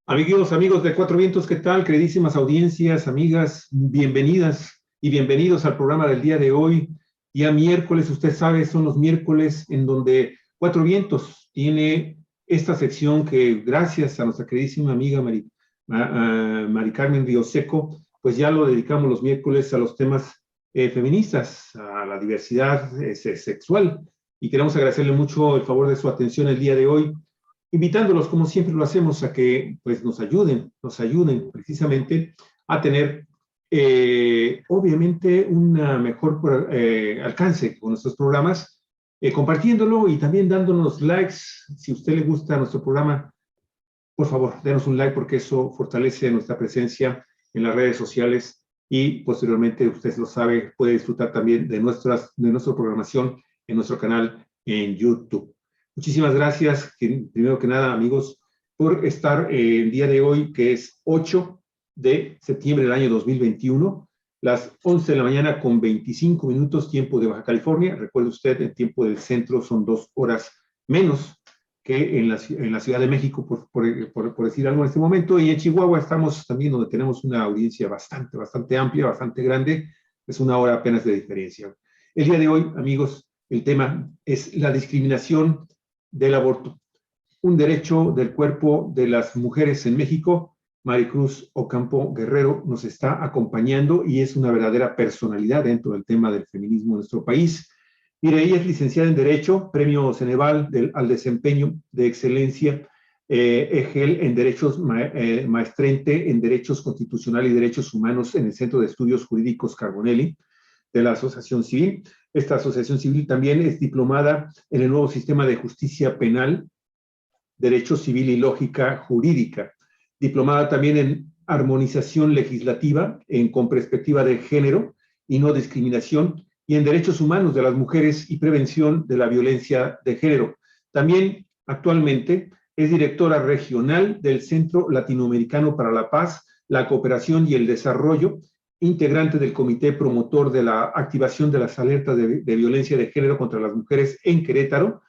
Amigos de Cuatro Vientos, ¿qué tal? Queridísimas audiencias, amigas, bienvenidas y bienvenidos al programa del día de hoy. Día miércoles, usted sabe, son los miércoles en donde Cuatro Vientos tiene esta sección que, gracias a nuestra queridísima amiga Mari Carmen Rioseco, pues ya lo dedicamos los miércoles a los temas feministas, a la diversidad sexual. Y queremos agradecerle mucho el favor de su atención el día de hoy, invitándolos, como siempre lo hacemos, a que pues, nos ayuden precisamente a tener, obviamente, un mejor alcance con nuestros programas, compartiéndolo y también dándonos likes. Si a usted le gusta nuestro programa, por favor, denos un like porque eso fortalece nuestra presencia en las redes sociales y posteriormente, usted lo sabe, puede disfrutar también de nuestra programación en nuestro canal en YouTube. Muchísimas gracias, primero que nada, amigos, por estar el día de hoy, que es 8 de septiembre del año 2021, las 11 de la mañana con 25 minutos, tiempo de Baja California. Recuerde usted, el tiempo del centro son 2 horas menos que en la Ciudad de México, por decir algo en este momento, y en Chihuahua estamos también donde tenemos una audiencia bastante amplia, bastante grande, es 1 hora apenas de diferencia. El día de hoy, amigos, el tema es la discriminación del aborto, un derecho del cuerpo de las mujeres en México. Maricruz Ocampo Guerrero nos está acompañando y es una verdadera personalidad dentro del tema del feminismo en nuestro país. Mire, ella es licenciada en Derecho, Premio Ceneval al Desempeño de Excelencia, EGEL en Derechos, Maestrante en Derechos Constitucional y Derechos Humanos en el Centro de Estudios Jurídicos Carbonelli de la Asociación Civil. Esta asociación civil también es diplomada en el nuevo sistema de justicia penal, derecho civil y lógica jurídica. Diplomada también en armonización legislativa con perspectiva de género y no discriminación, y en derechos humanos de las mujeres y prevención de la violencia de género. También actualmente es directora regional del Centro Latinoamericano para la Paz, la Cooperación y el Desarrollo, integrante del comité promotor de la activación de las alertas de violencia de género contra las mujeres en Querétaro,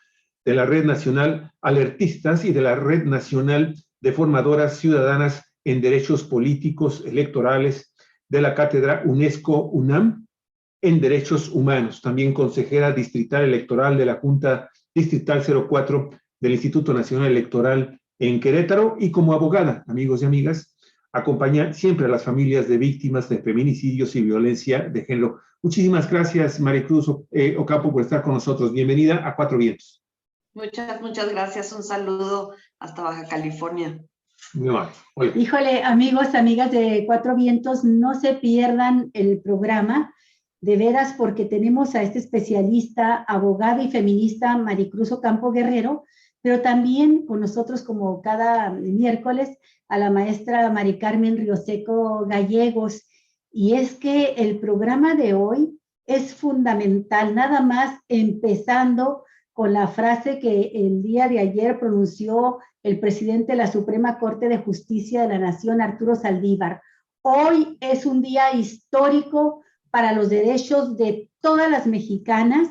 de la Red Nacional Alertistas y de la Red Nacional de Formadoras Ciudadanas en Derechos Políticos Electorales de la Cátedra UNESCO-UNAM en Derechos Humanos. También consejera distrital electoral de la Junta Distrital 04 del Instituto Nacional Electoral en Querétaro, y como abogada, amigos y amigas, acompaña siempre a las familias de víctimas de feminicidios y violencia de género. Muchísimas gracias, Maricruz Ocampo, por estar con nosotros. Bienvenida a Cuatro Vientos. Muchas gracias. Un saludo hasta Baja California. Híjole, amigos, amigas de Cuatro Vientos, no se pierdan el programa, de veras, porque tenemos a este especialista, abogada y feminista, Maricruz Ocampo Guerrero, pero también con nosotros, como cada miércoles, a la maestra Mari Carmen Rioseco Gallegos. Y es que el programa de hoy es fundamental, nada más empezando con la frase que el día de ayer pronunció el presidente de la Suprema Corte de Justicia de la Nación, Arturo Saldívar. Hoy es un día histórico para los derechos de todas las mexicanas.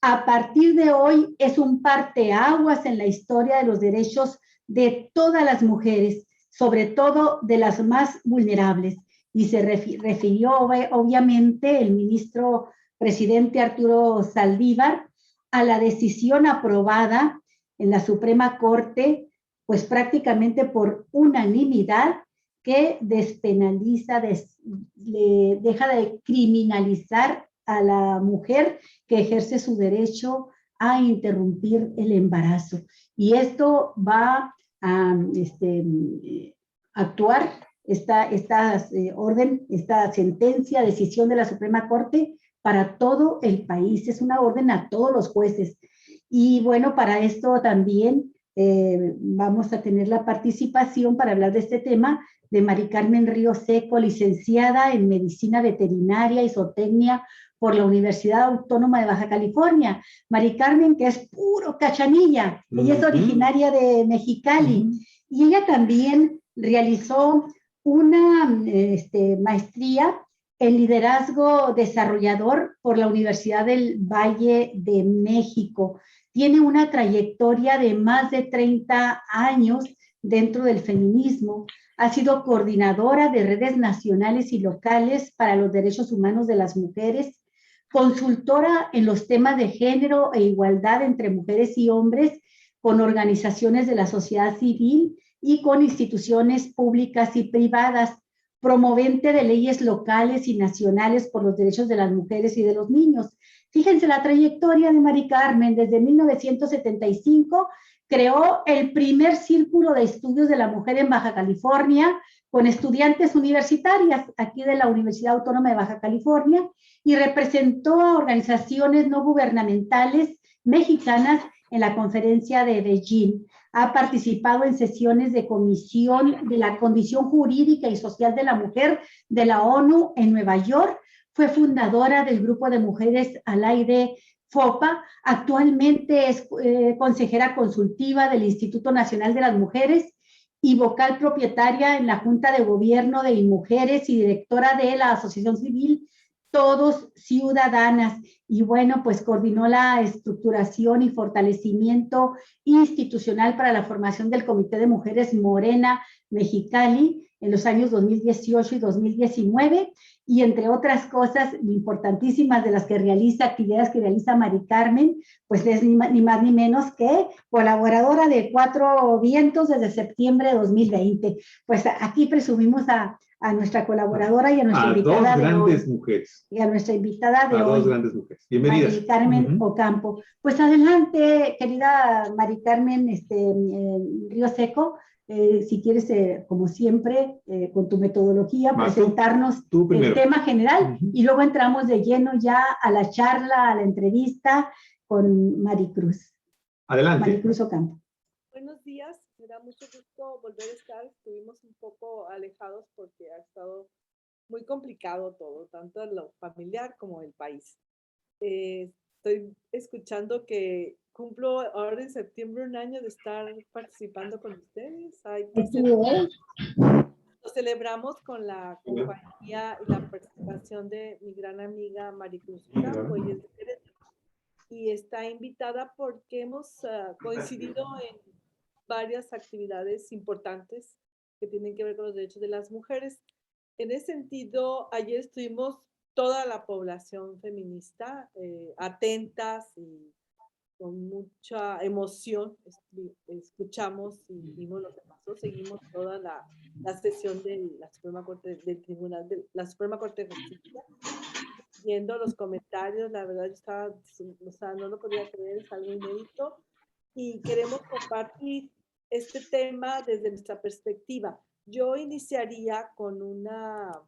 A partir de hoy es un parteaguas en la historia de los derechos de todas las mujeres, sobre todo de las más vulnerables. Y se refirió obviamente el ministro presidente Arturo Saldívar a la decisión aprobada en la Suprema Corte, pues prácticamente por unanimidad, que despenaliza, deja de criminalizar a la mujer que ejerce su derecho a interrumpir el embarazo. Y esto va a actuar, esta orden, esta sentencia, decisión de la Suprema Corte, para todo el país. Es una orden a todos los jueces. Y bueno, para esto también vamos a tener la participación para hablar de este tema de Mari Carmen Rioseco, licenciada en Medicina Veterinaria y Zootecnia por la Universidad Autónoma de Baja California. Mari Carmen, que es puro cachanilla, ella es originaria de Mexicali, y ella también realizó una maestría en liderazgo desarrollador por la Universidad del Valle de México. Tiene una trayectoria de más de 30 años dentro del feminismo. Ha sido coordinadora de redes nacionales y locales para los derechos humanos de las mujeres, consultora en los temas de género e igualdad entre mujeres y hombres con organizaciones de la sociedad civil y con instituciones públicas y privadas, promovente de leyes locales y nacionales por los derechos de las mujeres y de los niños. Fíjense la trayectoria de Mari Carmen. Desde 1975 creó el primer círculo de estudios de la mujer en Baja California con estudiantes universitarias aquí de la Universidad Autónoma de Baja California y representó a organizaciones no gubernamentales mexicanas en la conferencia de Beijing. Ha participado en sesiones de comisión de la condición jurídica y social de la mujer de la ONU en Nueva York. Fue fundadora del Grupo de Mujeres al Aire FOPA. Actualmente es consejera consultiva del Instituto Nacional de las Mujeres y vocal propietaria en la Junta de Gobierno de Mujeres y directora de la Asociación Civil Todos Ciudadanas. Y bueno, pues coordinó la estructuración y fortalecimiento institucional para la formación del Comité de Mujeres Morena Mexicali en los años 2018 y 2019, y entre otras cosas importantísimas de las que realiza, actividades que realiza Mari Carmen, pues es ni más ni menos que colaboradora de Cuatro Vientos desde septiembre de 2020. Pues aquí presumimos a nuestra colaboradora y a nuestra invitada de hoy. A dos grandes mujeres. Y a nuestra invitada de hoy. A dos grandes mujeres. Bienvenidas. Mari Carmen Ocampo. Pues adelante, querida Mari Carmen Río Seco, si quieres, como siempre, con tu metodología, presentarnos el tema general y luego entramos de lleno ya a la charla, a la entrevista con Maricruz. Adelante. Maricruz Ocampo. Buenos días, me da mucho gusto volver a estar. Estuvimos un poco alejados porque ha estado muy complicado todo, tanto lo familiar como el país. Estoy escuchando que cumplo ahora en septiembre un año de estar participando con ustedes. Lo celebramos con la compañía y la participación de mi gran amiga Maricruz Ocampo, y está invitada porque hemos coincidido en varias actividades importantes que tienen que ver con los derechos de las mujeres. En ese sentido, ayer estuvimos toda la población feminista atentas y con mucha emoción escuchamos y vimos lo que pasó. Seguimos toda la sesión de la Suprema Corte del Tribunal de la Suprema Corte de Justicia, viendo los comentarios. La verdad yo estaba, o sea, no lo podía creer, es algo inédito y queremos compartir este tema desde nuestra perspectiva. Yo iniciaría con una,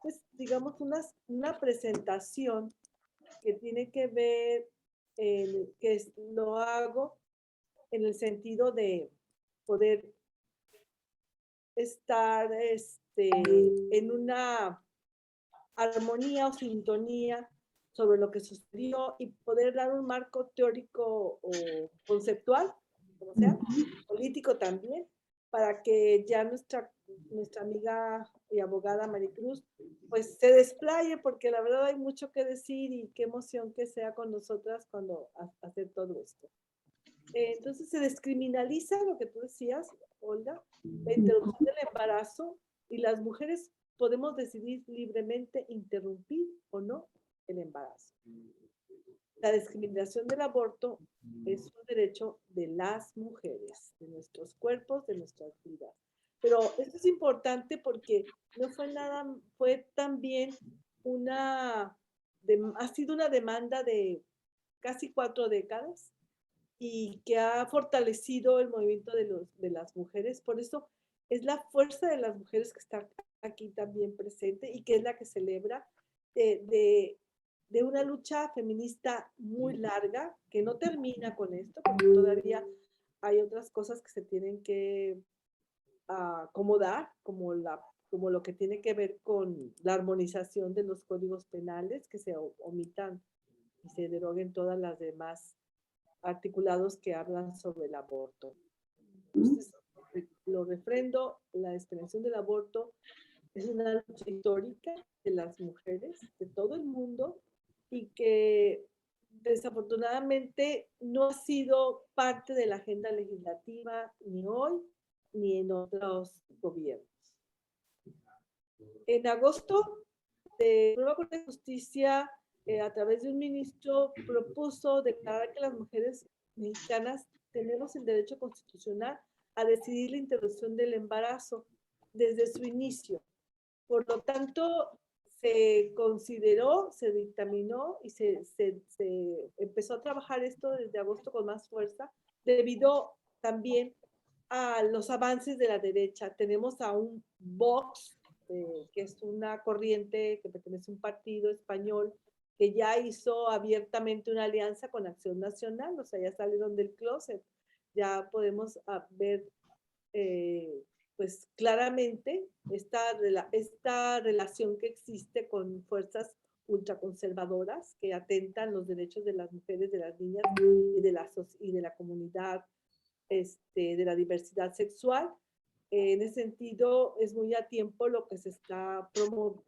pues digamos, una presentación que tiene que ver, que lo hago en el sentido de poder estar en una armonía o sintonía sobre lo que sucedió y poder dar un marco teórico o conceptual, como sea, político también, para que ya nuestra amiga y abogada Maricruz pues se desplaye, porque la verdad hay mucho que decir y qué emoción que sea con nosotras cuando hacer todo esto. Entonces se descriminaliza lo que tú decías, Olga, la interrupción del embarazo, y las mujeres podemos decidir libremente interrumpir o no el embarazo. La discriminación del aborto es un derecho de las mujeres, de nuestros cuerpos, de nuestra vida. Pero esto es importante porque no fue nada, fue también ha sido una demanda de casi 4 décadas y que ha fortalecido el movimiento de las mujeres. Por eso es la fuerza de las mujeres que está aquí también presente y que es la que celebra de una lucha feminista muy larga, que no termina con esto, porque todavía hay otras cosas que se tienen que acomodar, como lo que tiene que ver con la armonización de los códigos penales, que se omitan y se deroguen todas las demás articulados que hablan sobre el aborto. Entonces, lo refrendo, la extensión del aborto es una lucha histórica de las mujeres de todo el mundo y que desafortunadamente no ha sido parte de la agenda legislativa ni hoy ni en otros gobiernos. En agosto, la Suprema Corte de Justicia, a través de un ministro, propuso declarar que las mujeres mexicanas tenemos el derecho constitucional a decidir la interrupción del embarazo desde su inicio. Por lo tanto, se consideró, se dictaminó y se empezó a trabajar esto desde agosto con más fuerza, debido también a los avances de la derecha. Tenemos a un Vox, que es una corriente que pertenece a un partido español, que ya hizo abiertamente una alianza con Acción Nacional, o sea, ya salieron del closet. Ya podemos ver pues claramente esta relación que existe con fuerzas ultraconservadoras que atentan los derechos de las mujeres, de las niñas y de la comunidad de la diversidad sexual. En ese sentido, es muy a tiempo lo que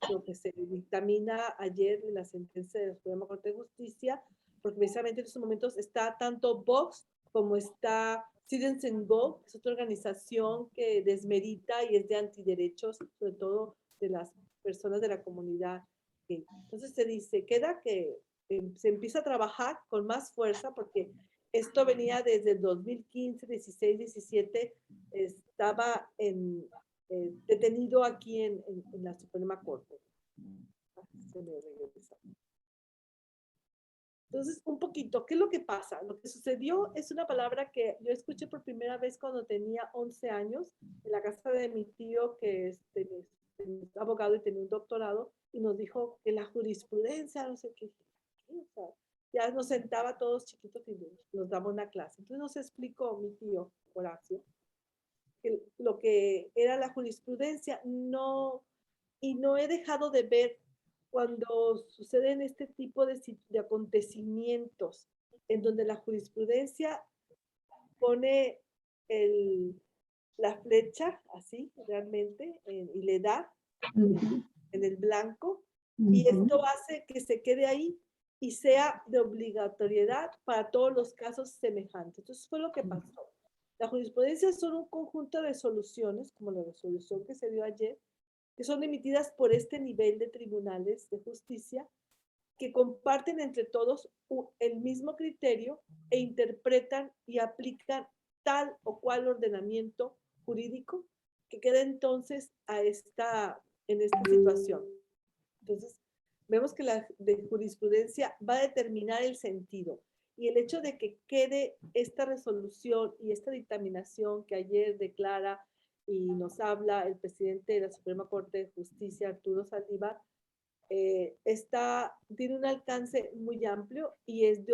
lo que se dictamina ayer en la sentencia de la Suprema Corte de Justicia, porque precisamente en estos momentos está tanto Vox como está Citizens Go, que es otra organización que desmerita y es de antiderechos, sobre todo de las personas de la comunidad gay. Entonces se dice, queda que se empieza a trabajar con más fuerza, porque esto venía desde el 2015, 16, 17, estaba detenido aquí en la Suprema Corte. Se me regresa. Entonces, un poquito, ¿qué es lo que pasa? Lo que sucedió es una palabra que yo escuché por primera vez cuando tenía 11 años en la casa de mi tío, que es abogado y tenía un doctorado, y nos dijo que la jurisprudencia, no sé qué, o sea, ya nos sentaba todos chiquitos y nos daba una clase. Entonces nos explicó mi tío Horacio que lo que era la jurisprudencia, y no he dejado de ver cuando suceden este tipo de acontecimientos en donde la jurisprudencia pone la flecha así realmente y le da en el blanco, y esto hace que se quede ahí y sea de obligatoriedad para todos los casos semejantes. Entonces fue lo que pasó. La jurisprudencia son un conjunto de resoluciones, como la resolución que se dio ayer, que son emitidas por este nivel de tribunales de justicia, que comparten entre todos el mismo criterio e interpretan y aplican tal o cual ordenamiento jurídico que queda entonces en esta situación. Entonces, vemos que la jurisprudencia va a determinar el sentido, y el hecho de que quede esta resolución y esta dictaminación que ayer declara y nos habla el presidente de la Suprema Corte de Justicia, Arturo Saldívar, tiene un alcance muy amplio y es de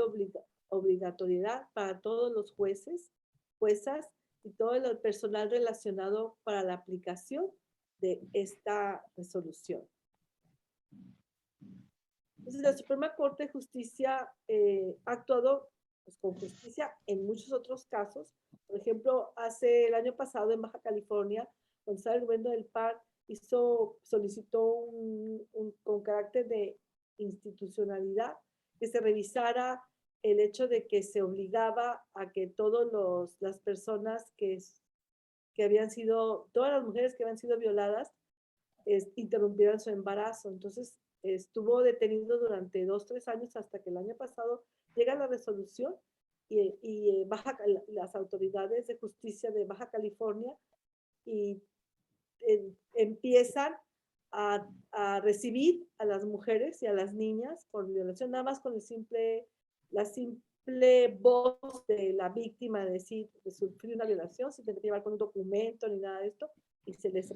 obligatoriedad para todos los jueces, juezas y todo el personal relacionado para la aplicación de esta resolución. Entonces, la Suprema Corte de Justicia ha actuado pues, con justicia en muchos otros casos. Por ejemplo, el año pasado en Baja California, cuando estaba el gobierno del PAN, solicitó con carácter de institucionalidad que se revisara el hecho de que se obligaba a que todas las personas que habían sido, todas las mujeres que habían sido violadas, interrumpieran su embarazo. Entonces, estuvo detenido durante 2-3 años hasta que el año pasado llega la resolución y las autoridades de justicia de Baja California y empiezan a recibir a las mujeres y a las niñas por violación, nada más con la simple voz de la víctima de decir, de sufrir una violación, sin tener que llevar con un documento ni nada de esto, y se les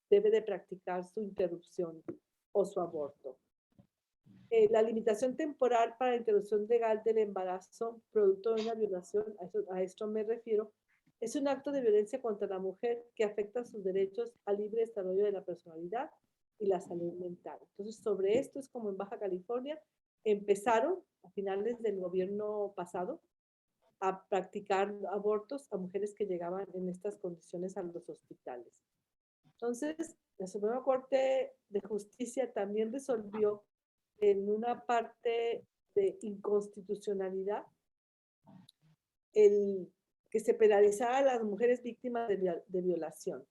debe de practicar su interrupción o su aborto. La limitación temporal para la interrupción legal del embarazo producto de una violación, a esto me refiero, es un acto de violencia contra la mujer que afecta sus derechos al libre desarrollo de la personalidad y la salud mental. Entonces, sobre esto es como en Baja California empezaron a finales del gobierno pasado a practicar abortos a mujeres que llegaban en estas condiciones a los hospitales. Entonces, la Suprema Corte de Justicia también resolvió en una parte de inconstitucionalidad que se penalizara a las mujeres víctimas de violación.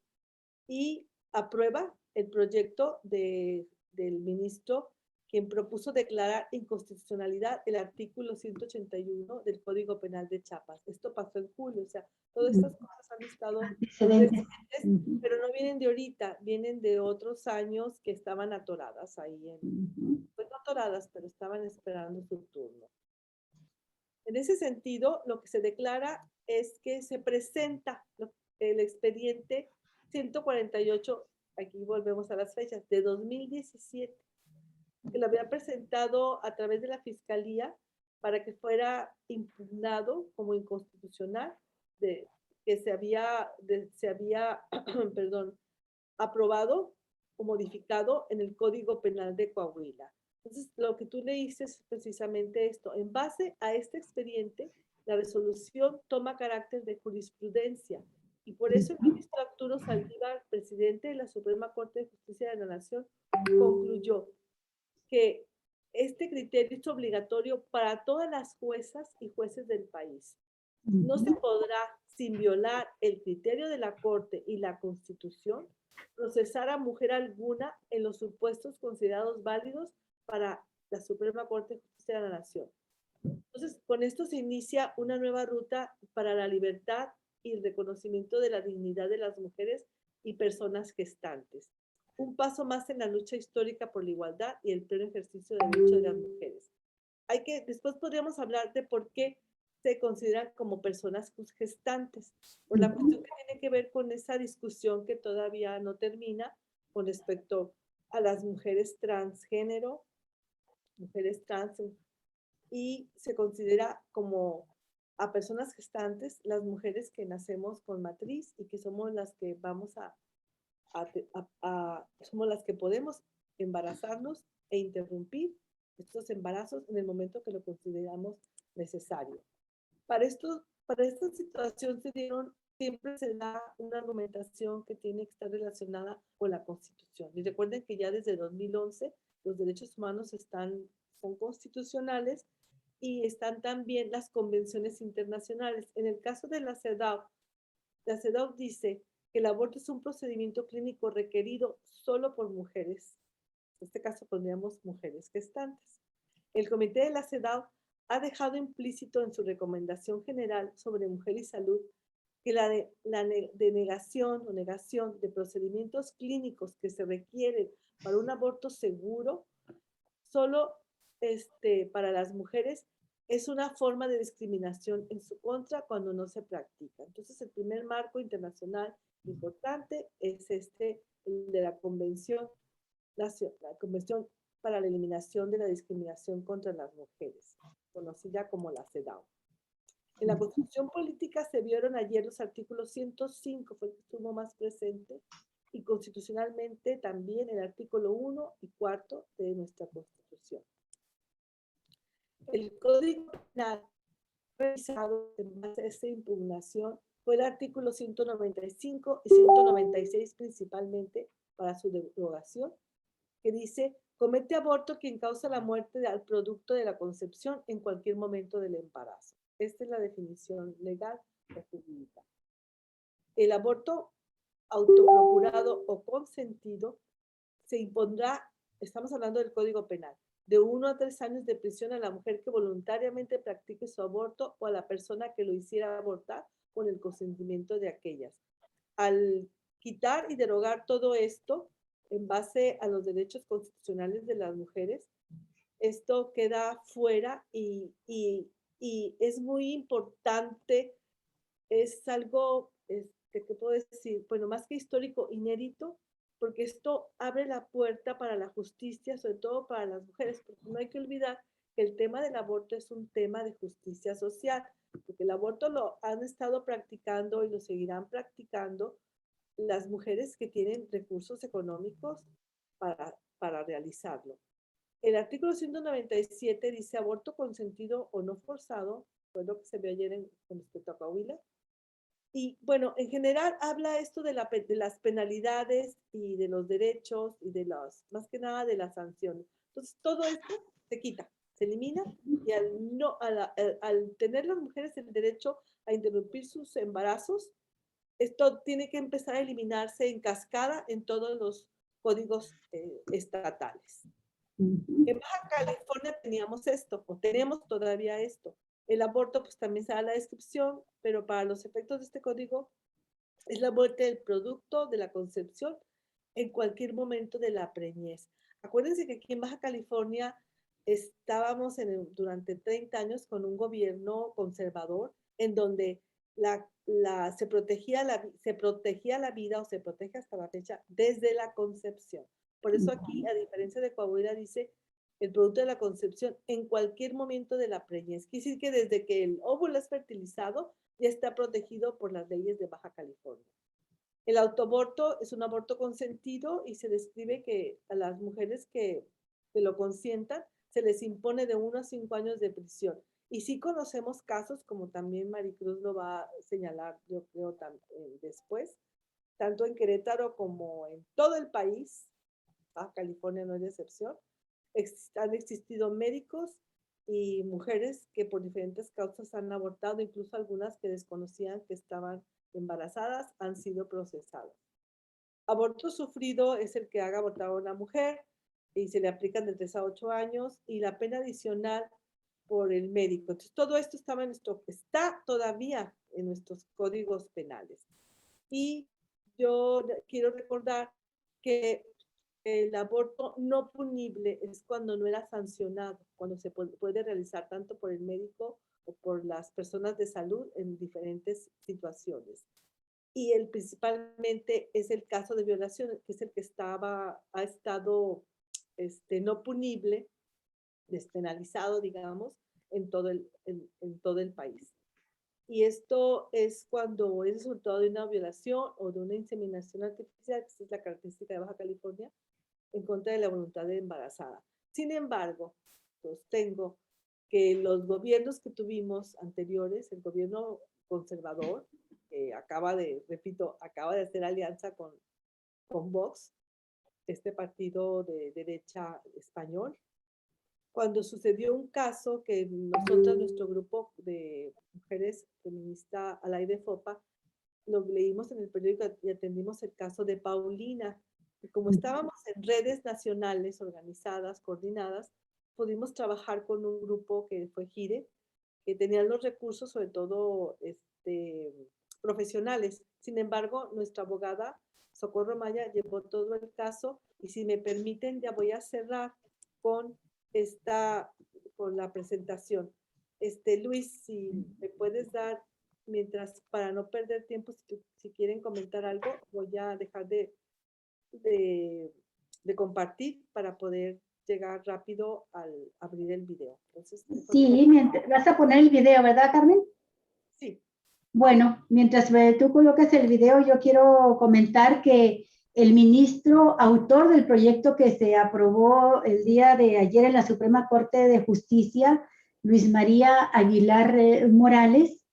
Y aprueba el proyecto del ministro, quien propuso declarar inconstitucionalidad el artículo 181 del Código Penal de Chiapas. Esto pasó en julio, o sea, todas estas cosas han estado presentes, pero no vienen de ahorita, vienen de otros años que estaban atoradas ahí, pues no atoradas, pero estaban esperando su turno. En ese sentido, lo que se declara es que se presenta el expediente 148, aquí volvemos a las fechas, de 2017, que lo había presentado a través de la Fiscalía para que fuera impugnado como inconstitucional, que se había perdón, aprobado o modificado en el Código Penal de Coahuila. Entonces, lo que tú leíste es precisamente esto. En base a este expediente, la resolución toma carácter de jurisprudencia y por eso el ministro Arturo Saldívar, presidente de la Suprema Corte de Justicia de la Nación, concluyó que este criterio es obligatorio para todas las juezas y jueces del país. No se podrá, sin violar el criterio de la Corte y la Constitución, procesar a mujer alguna en los supuestos considerados válidos para la Suprema Corte de Justicia de la Nación. Entonces, con esto se inicia una nueva ruta para la libertad y el reconocimiento de la dignidad de las mujeres y personas gestantes. Un paso más en la lucha histórica por la igualdad y el pleno ejercicio de derechos de las mujeres. Después podríamos hablar de por qué se consideran como personas gestantes, por la cuestión que tiene que ver con esa discusión que todavía no termina con respecto a las mujeres transgénero, mujeres trans, y se considera como a personas gestantes las mujeres que nacemos con matriz y que somos las que vamos somos las que podemos embarazarnos e interrumpir estos embarazos en el momento que lo consideramos necesario. Para esta situación siempre se da una argumentación que tiene que estar relacionada con la Constitución. Y recuerden que ya desde 2011 los derechos humanos son constitucionales y están también las convenciones internacionales. En el caso de la CEDAW dice que el aborto es un procedimiento clínico requerido solo por mujeres. En este caso pondríamos mujeres gestantes. El comité de la CEDAW ha dejado implícito en su recomendación general sobre mujer y salud que la denegación o negación de procedimientos clínicos que se requieren para un aborto seguro solo para las mujeres es una forma de discriminación en su contra cuando no se practica. Entonces, el primer marco internacional importante es el de la Convención para la Eliminación de la Discriminación contra las Mujeres, conocida como la CEDAW. En la Constitución Política se vieron ayer los artículos 105, fue el que estuvo más presente, y constitucionalmente también el artículo 1 y 4 de nuestra Constitución. El Código Penal revisado en base a esta impugnación fue el artículo 195 y 196 principalmente para su derogación, que dice: comete aborto quien causa la muerte al producto de la concepción en cualquier momento del embarazo. Esta es la definición legal o jurídica. El aborto autoprocurado o consentido se impondrá, estamos hablando del Código Penal, de 1 a 3 años de prisión a la mujer que voluntariamente practique su aborto o a la persona que lo hiciera abortar con el consentimiento de aquellas. Al quitar y derogar todo esto en base a los derechos constitucionales de las mujeres, esto queda fuera y es muy importante, es algo, ¿qué puedo decir? Bueno, más que histórico, inédito, porque esto abre la puerta para la justicia, sobre todo para las mujeres, porque no hay que olvidar que el tema del aborto es un tema de justicia social, porque el aborto lo han estado practicando y lo seguirán practicando las mujeres que tienen recursos económicos para realizarlo. El artículo 197 dice aborto consentido o no forzado, fue lo que se vio ayer con respecto a Coahuila. Y bueno, en general habla esto de las penalidades y de los derechos y más que nada de las sanciones. Entonces todo esto se quita, se elimina y al tener las mujeres el derecho a interrumpir sus embarazos, esto tiene que empezar a eliminarse en cascada en todos los códigos estatales. En Baja California teníamos esto, o tenemos todavía esto. El aborto, pues también se da la descripción, pero para los efectos de este código es la muerte del producto de la concepción en cualquier momento de la preñez. Acuérdense que aquí en Baja California estábamos durante 30 años con un gobierno conservador en donde se protegía la vida, o se protege hasta la fecha, desde la concepción. Por eso aquí, a diferencia de Coahuila, dice el producto de la concepción en cualquier momento de la preñez. Quiere decir que desde que el óvulo es fertilizado, ya está protegido por las leyes de Baja California. El autoaborto es un aborto consentido y se describe que a las mujeres que lo consientan se les impone de 1 a 5 años de prisión. Y sí conocemos casos, como también Maricruz lo va a señalar, yo creo, después, tanto en Querétaro como en todo el país, Baja California no es de excepción, han existido médicos y mujeres que por diferentes causas han abortado, incluso algunas que desconocían que estaban embarazadas, han sido procesadas. Aborto sufrido es el que haga abortar a una mujer y se le aplican de 3 a 8 años, y la pena adicional por el médico. Entonces, todo esto está todavía en nuestros códigos penales. Y yo quiero recordar que el aborto no punible es cuando no era sancionado, cuando se puede realizar tanto por el médico o por las personas de salud en diferentes situaciones. Y principalmente es el caso de violación, que es el que ha estado no punible, despenalizado, digamos, en todo el país. Y esto es cuando es resultado de una violación o de una inseminación artificial, que es la característica de Baja California, en contra de la voluntad de embarazada. Sin embargo, sostengo que los gobiernos que tuvimos anteriores, el gobierno conservador, que acaba de hacer alianza con Vox, este partido de derecha español, cuando sucedió un caso que nosotros, nuestro grupo de mujeres feministas Alaide Fopa, lo leímos en el periódico y atendimos el caso de Paulina. Y como estábamos en redes nacionales organizadas, coordinadas, pudimos trabajar con un grupo que fue GIRE, que tenían los recursos, sobre todo profesionales. Sin embargo, nuestra abogada, Socorro Maya, llevó todo el caso, y si me permiten, ya voy a cerrar con la presentación. Luis, si me puedes dar, para no perder tiempo, si quieren comentar algo, voy a dejar de compartir para poder llegar rápido al abrir el video. Entonces, sí, vas a poner el video, ¿verdad, Carmen? Sí. Bueno, mientras tú colocas el video, yo quiero comentar que el ministro autor del proyecto que se aprobó el día de ayer en la Suprema Corte de Justicia, Luis María Aguilar Morales,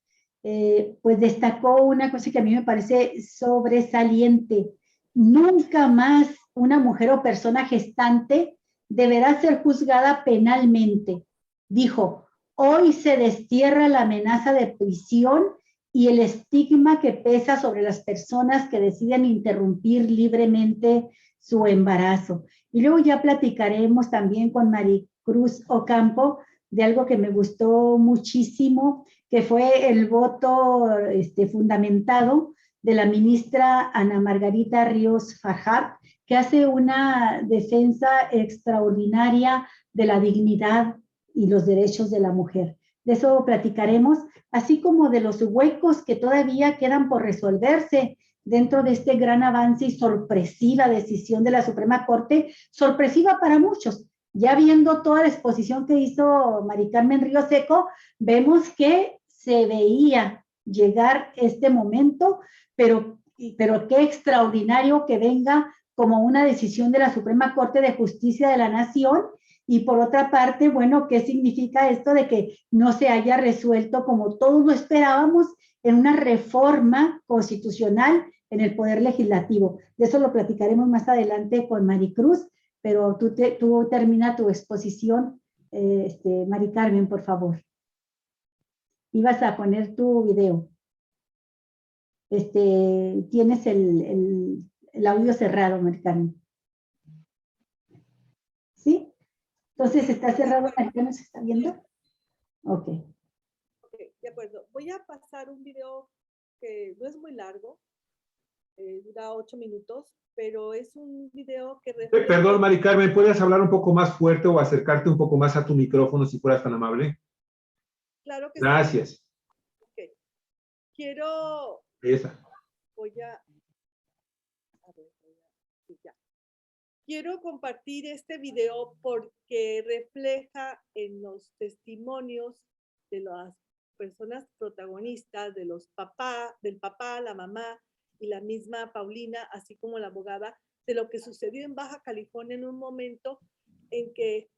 pues destacó una cosa que a mí me parece sobresaliente. Nunca más una mujer o persona gestante deberá ser juzgada penalmente. Dijo, hoy se destierra la amenaza de prisión y el estigma que pesa sobre las personas que deciden interrumpir libremente su embarazo. Y luego ya platicaremos también con Maricruz Ocampo de algo que me gustó muchísimo, que fue el voto fundamentado de la ministra Ana Margarita Ríos Farjat, que hace una defensa extraordinaria de la dignidad y los derechos de la mujer. De eso platicaremos, así como de los huecos que todavía quedan por resolverse dentro de este gran avance y sorpresiva decisión de la Suprema Corte, sorpresiva para muchos. Ya viendo toda la exposición que hizo Mari Carmen Río Seco, vemos que se veía llegar este momento, pero qué extraordinario que venga como una decisión de la Suprema Corte de Justicia de la Nación. Y por otra parte, bueno, ¿qué significa esto de que no se haya resuelto como todos lo esperábamos en una reforma constitucional en el Poder Legislativo? De eso lo platicaremos más adelante con Maricruz, pero tú termina tu exposición, Mari Carmen, por favor. ibas a poner tu video. Tienes el audio cerrado, Mari Carmen. ¿Sí? Entonces, ¿está cerrado? ¿Mari Carmen se está viendo? Ok. Ok, de acuerdo. Voy a pasar un video que no es muy largo, dura 8 minutos, pero es un video que refleja... Perdón, Mari Carmen, ¿puedes hablar un poco más fuerte o acercarte un poco más a tu micrófono si fueras tan amable? Claro que Gracias. sí. Okay. Quiero... Esa. Sí, ya. Quiero compartir este video porque refleja en los testimonios de las personas protagonistas, de los del papá, la mamá y la misma Paulina, así como la abogada, de lo que sucedió en Baja California en un momento en que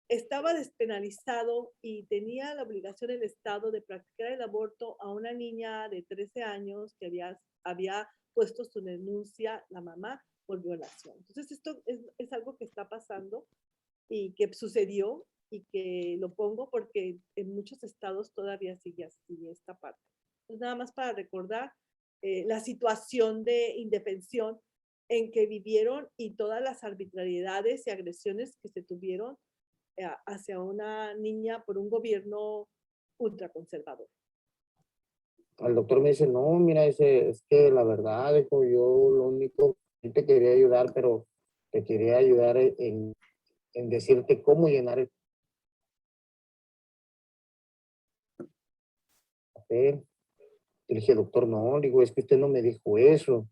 estaba despenalizado y tenía la obligación el Estado de practicar el aborto a una niña de 13 años que había puesto su denuncia, la mamá, por violación. Entonces, esto es algo que está pasando y que sucedió y que lo pongo porque en muchos estados todavía sigue así esta parte. Entonces, nada más para recordar la situación de indefensión en que vivieron y todas las arbitrariedades y agresiones que se tuvieron hacia una niña por un gobierno ultraconservador. El doctor me dice, no, mira, es que la verdad, dijo, yo lo único que te quería ayudar, pero te quería ayudar en decirte cómo llenar el papel. Y le dije, doctor, no, digo, es que usted no me dijo eso.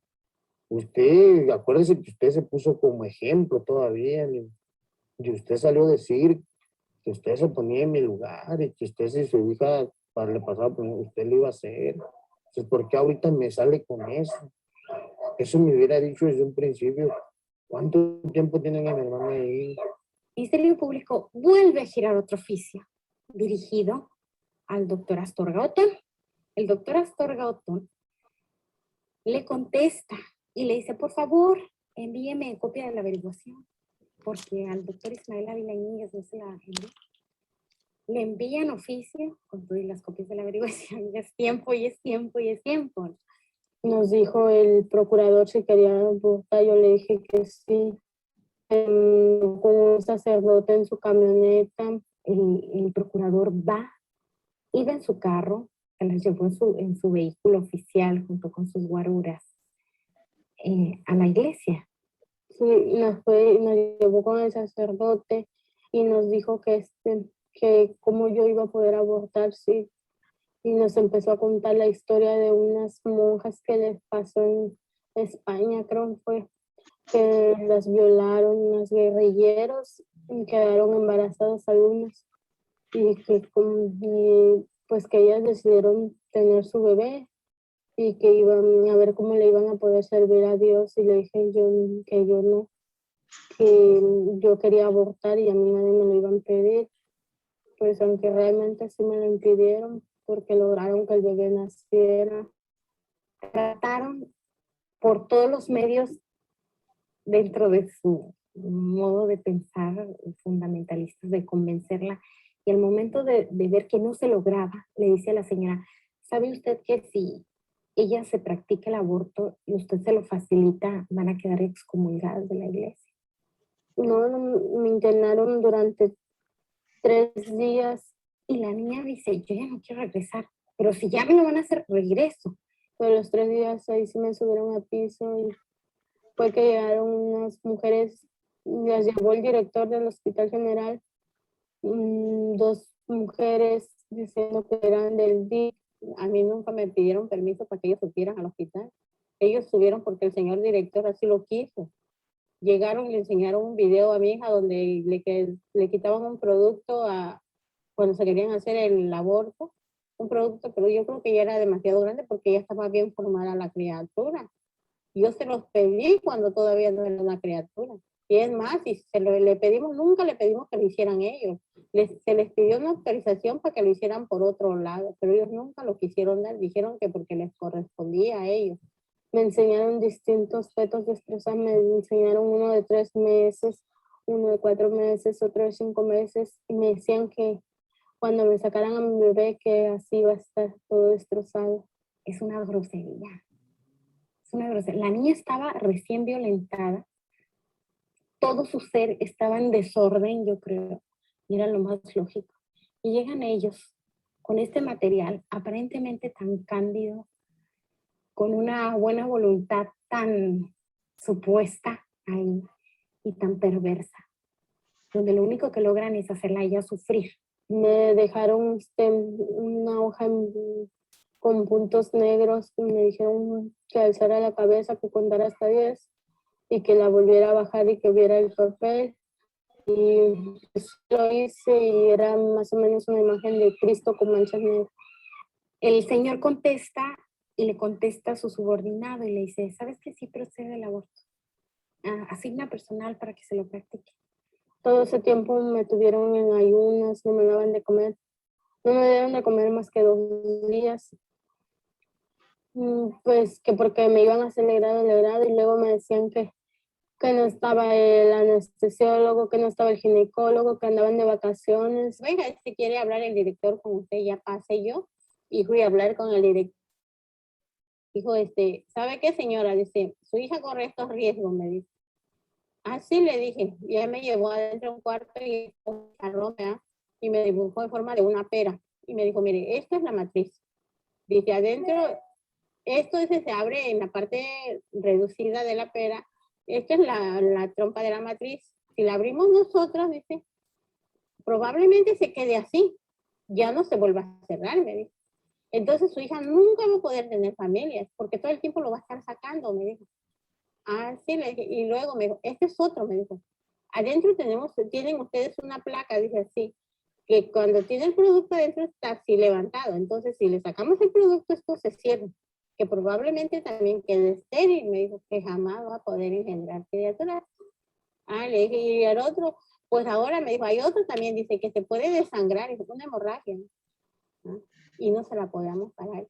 Usted, acuérdese que usted se puso como ejemplo todavía, y usted salió a decir que usted se ponía en mi lugar y que usted, si su hija le pasaba, pues usted lo iba a hacer. Entonces, ¿por qué ahorita me sale con eso? Eso me hubiera dicho desde un principio. ¿Cuánto tiempo tienen a mi hermana ahí? El Ministerio Público vuelve a girar otro oficio dirigido al doctor Astorga Otón. El doctor Astorga Otón le contesta y le dice, por favor, envíeme copia de la averiguación, porque al doctor Ismael Ávila Íñiguez no se la envió. Le envían oficio con todas las copias de la averiguación. Y es tiempo, y es tiempo, y es tiempo. Nos dijo el procurador si quería abortar, yo le dije que sí. Con un sacerdote en su camioneta, El procurador iba en su carro, se las llevó en su vehículo oficial junto con sus guaruras a la iglesia. sí, nos llevó con el sacerdote y nos dijo que cómo yo iba a poder abortar, sí. Y nos empezó a contar la historia de unas monjas que les pasó en España, creo que fue, que las violaron unos guerrilleros y quedaron embarazadas algunas. Y pues que ellas decidieron tener su bebé y que iban a ver cómo le iban a poder servir a Dios. Y le dije que yo no, que yo quería abortar y a mí nadie me lo iba a impedir. Pues aunque realmente sí me lo impidieron, porque lograron que el bebé naciera. Trataron por todos los medios dentro de su modo de pensar fundamentalistas de convencerla. Y al momento de ver que no se lograba, le dice a la señora, ¿sabe usted que si ella se practica el aborto y usted se lo facilita, van a quedar excomulgadas de la iglesia? No, me internaron durante 3 días. Y la niña dice, yo ya no quiero regresar, pero si ya me lo van a hacer, regreso. Pero los 3 días ahí sí me subieron a piso y fue que llegaron unas mujeres, las llevó el director del Hospital General, 2 mujeres diciendo que eran del DIF. A mí nunca me pidieron permiso para que ellos subieran al hospital. Ellos subieron porque el señor director así lo quiso. Llegaron y le enseñaron un video a mi hija donde le quitaban un producto cuando se querían hacer el aborto, un producto, pero yo creo que ya era demasiado grande porque ya estaba bien formada la criatura. Yo se los pedí cuando todavía no era una criatura. Y es más, si le pedimos, nunca le pedimos que lo hicieran ellos. Se les pidió una autorización para que lo hicieran por otro lado, pero ellos nunca lo quisieron dar, dijeron que porque les correspondía a ellos. Me enseñaron distintos fetos destrozados, me enseñaron uno de 3 meses, uno de 4 meses, otro de 5 meses, y me decían que cuando me sacaran a mi bebé, que así iba a estar todo destrozado. Es una grosería. Es una grosería. La niña estaba recién violentada. Todo su ser estaba en desorden, yo creo. Y era lo más lógico. Y llegan ellos con este material aparentemente tan cándido, con una buena voluntad tan supuesta ahí y tan perversa, donde lo único que logran es hacerla a ella sufrir. Me dejaron una hoja con puntos negros y me dijeron que alzara la cabeza, que contara hasta 10 y que la volviera a bajar y que viera el papel. Y pues lo hice y era más o menos una imagen de Cristo con manchas negras. El señor contesta y le contesta a su subordinado y le dice, ¿sabes que sí procede el aborto? Asigna personal para que se lo practique. Todo ese tiempo me tuvieron en ayunas, no me daban de comer. No me dieron de comer más que 2 días. Pues que porque me iban a acelerar el grado y luego me decían que no estaba el anestesiólogo, que no estaba el ginecólogo, que andaban de vacaciones. Venga, si quiere hablar el director con usted, ya pasé yo. Y fui a hablar con el director. Dijo, ¿sabe qué, señora? Dice, su hija corre estos riesgos, me dice. Así le dije, ya me llevó adentro de un cuarto y me dibujó en forma de una pera. Y me dijo, mire, esto es la matriz. Dice, adentro, esto se abre en la parte reducida de la pera. Esta es la trompa de la matriz. Si la abrimos nosotros, dice, probablemente se quede así. Ya no se vuelva a cerrar, me dijo. Entonces su hija nunca va a poder tener familia, porque todo el tiempo lo va a estar sacando, me dijo. Sí, le dije. Y luego me dijo, este es otro, me dijo. Adentro tienen ustedes una placa, dice así, que cuando tiene el producto adentro está así levantado. Entonces, si le sacamos el producto, esto se cierra, que probablemente también quede estéril. Me dijo que jamás va a poder engendrar criaturas. Le dije, y el otro, pues ahora me dijo, hay otro también, dice que se puede desangrar, es una hemorragia, ¿no? Y no se la podamos parar.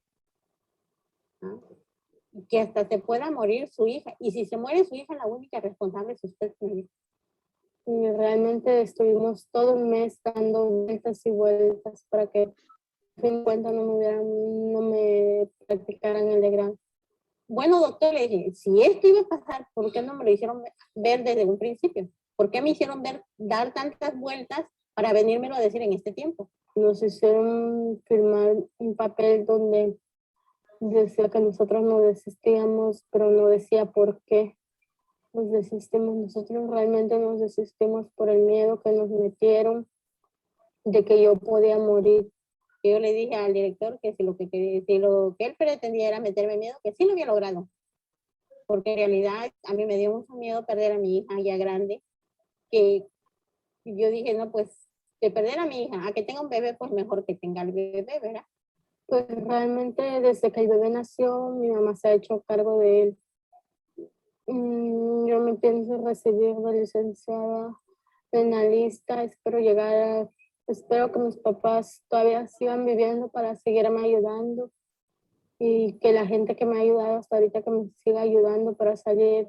Que hasta se pueda morir su hija. Y si se muere su hija, la única responsable es usted. Y realmente estuvimos todo un mes dando vueltas y vueltas para que en fin de cuentas no me practicaran el Legrand. Bueno, doctor, le dije, si esto iba a pasar, ¿por qué no me lo hicieron ver desde un principio? ¿Por qué me hicieron dar tantas vueltas para venírmelo a decir en este tiempo? Nos hicieron firmar un papel donde decía que nosotros no desistíamos, pero no decía por qué nos desistimos. Nosotros realmente nos desistimos por el miedo que nos metieron de que yo podía morir. Yo le dije al director que si lo que él pretendía era meterme miedo, que sí lo había logrado. Porque en realidad a mí me dio mucho miedo perder a mi hija ya grande, que yo dije, no, pues de perder a mi hija a que tenga un bebé, pues mejor que tenga el bebé, ¿verdad? Pues realmente desde que el bebé nació, mi mamá se ha hecho cargo de él. Yo me pienso recibir de licenciada penalista, espero que mis papás todavía sigan viviendo para seguirme ayudando y que la gente que me ha ayudado hasta ahorita que me siga ayudando para salir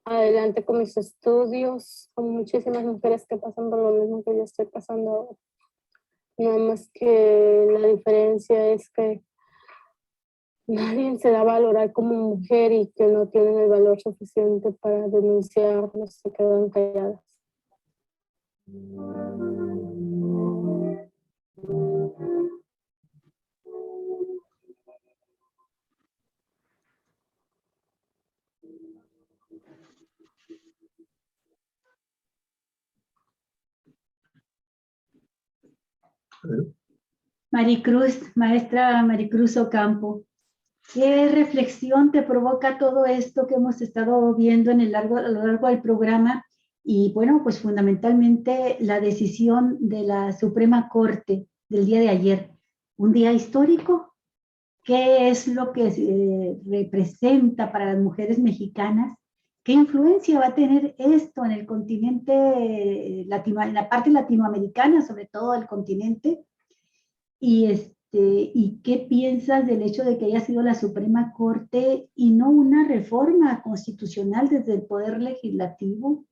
adelante con mis estudios. Hay muchísimas mujeres que pasan por lo mismo que yo estoy pasando ahora. Nada más que la diferencia es que nadie se da a valorar como mujer y que no tienen el valor suficiente para denunciarnos, se quedan calladas. Maricruz, maestra Maricruz Ocampo, ¿qué reflexión te provoca todo esto que hemos estado viendo a lo largo del programa? Y bueno, pues fundamentalmente la decisión de la Suprema Corte del día de ayer, un día histórico. ¿Qué es lo que representa para las mujeres mexicanas? ¿Qué influencia va a tener esto en el continente latino, en la parte latinoamericana, sobre todo el continente? ¿Y qué piensas del hecho de que haya sido la Suprema Corte y no una reforma constitucional desde el Poder Legislativo?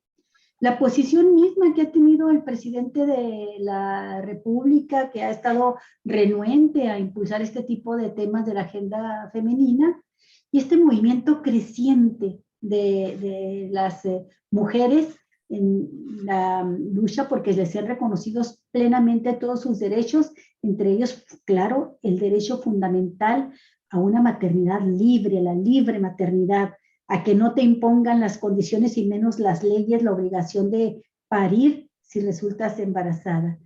la posición misma que ha tenido el presidente de la República, que ha estado renuente a impulsar este tipo de temas de la agenda femenina, y este movimiento creciente de las mujeres en la lucha porque les sean reconocidos plenamente todos sus derechos, entre ellos, claro, el derecho fundamental a una maternidad libre, la libre maternidad, a que no te impongan las condiciones y menos las leyes, la obligación de parir si resultas embarazada.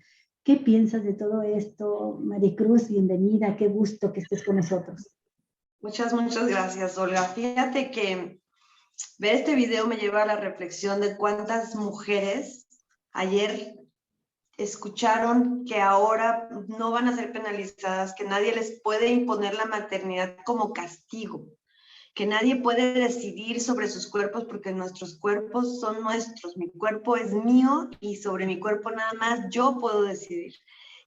¿Qué piensas de todo esto, Maricruz? Bienvenida, qué gusto que estés con nosotros. Muchas gracias, Olga. Fíjate que ver este video me lleva a la reflexión de cuántas mujeres ayer escucharon que ahora no van a ser penalizadas, que nadie les puede imponer la maternidad como castigo, que nadie puede decidir sobre sus cuerpos porque nuestros cuerpos son nuestros, mi cuerpo es mío y sobre mi cuerpo nada más yo puedo decidir.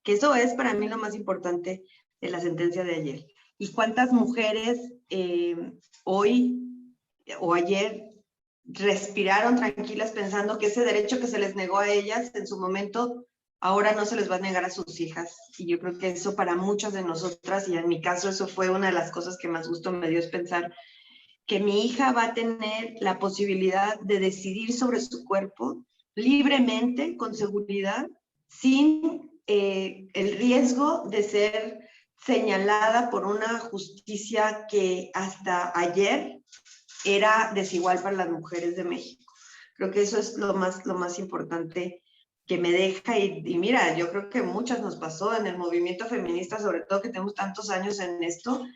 Que eso es para mí lo más importante de la sentencia de ayer. Y cuántas mujeres hoy o ayer respiraron tranquilas pensando que ese derecho que se les negó a ellas en su momento, ahora no se les va a negar a sus hijas. Y yo creo que eso para muchas de nosotras, y en mi caso eso fue una de las cosas que más gusto me dio, es pensar que mi hija va a tener la posibilidad de decidir sobre su cuerpo libremente, con seguridad, sin el riesgo de ser señalada por una justicia que hasta ayer era desigual para las mujeres de México. Creo que eso es lo más importante que me deja, y mira, yo creo que muchas nos pasó en el movimiento feminista, sobre todo que tenemos tantos años en esto.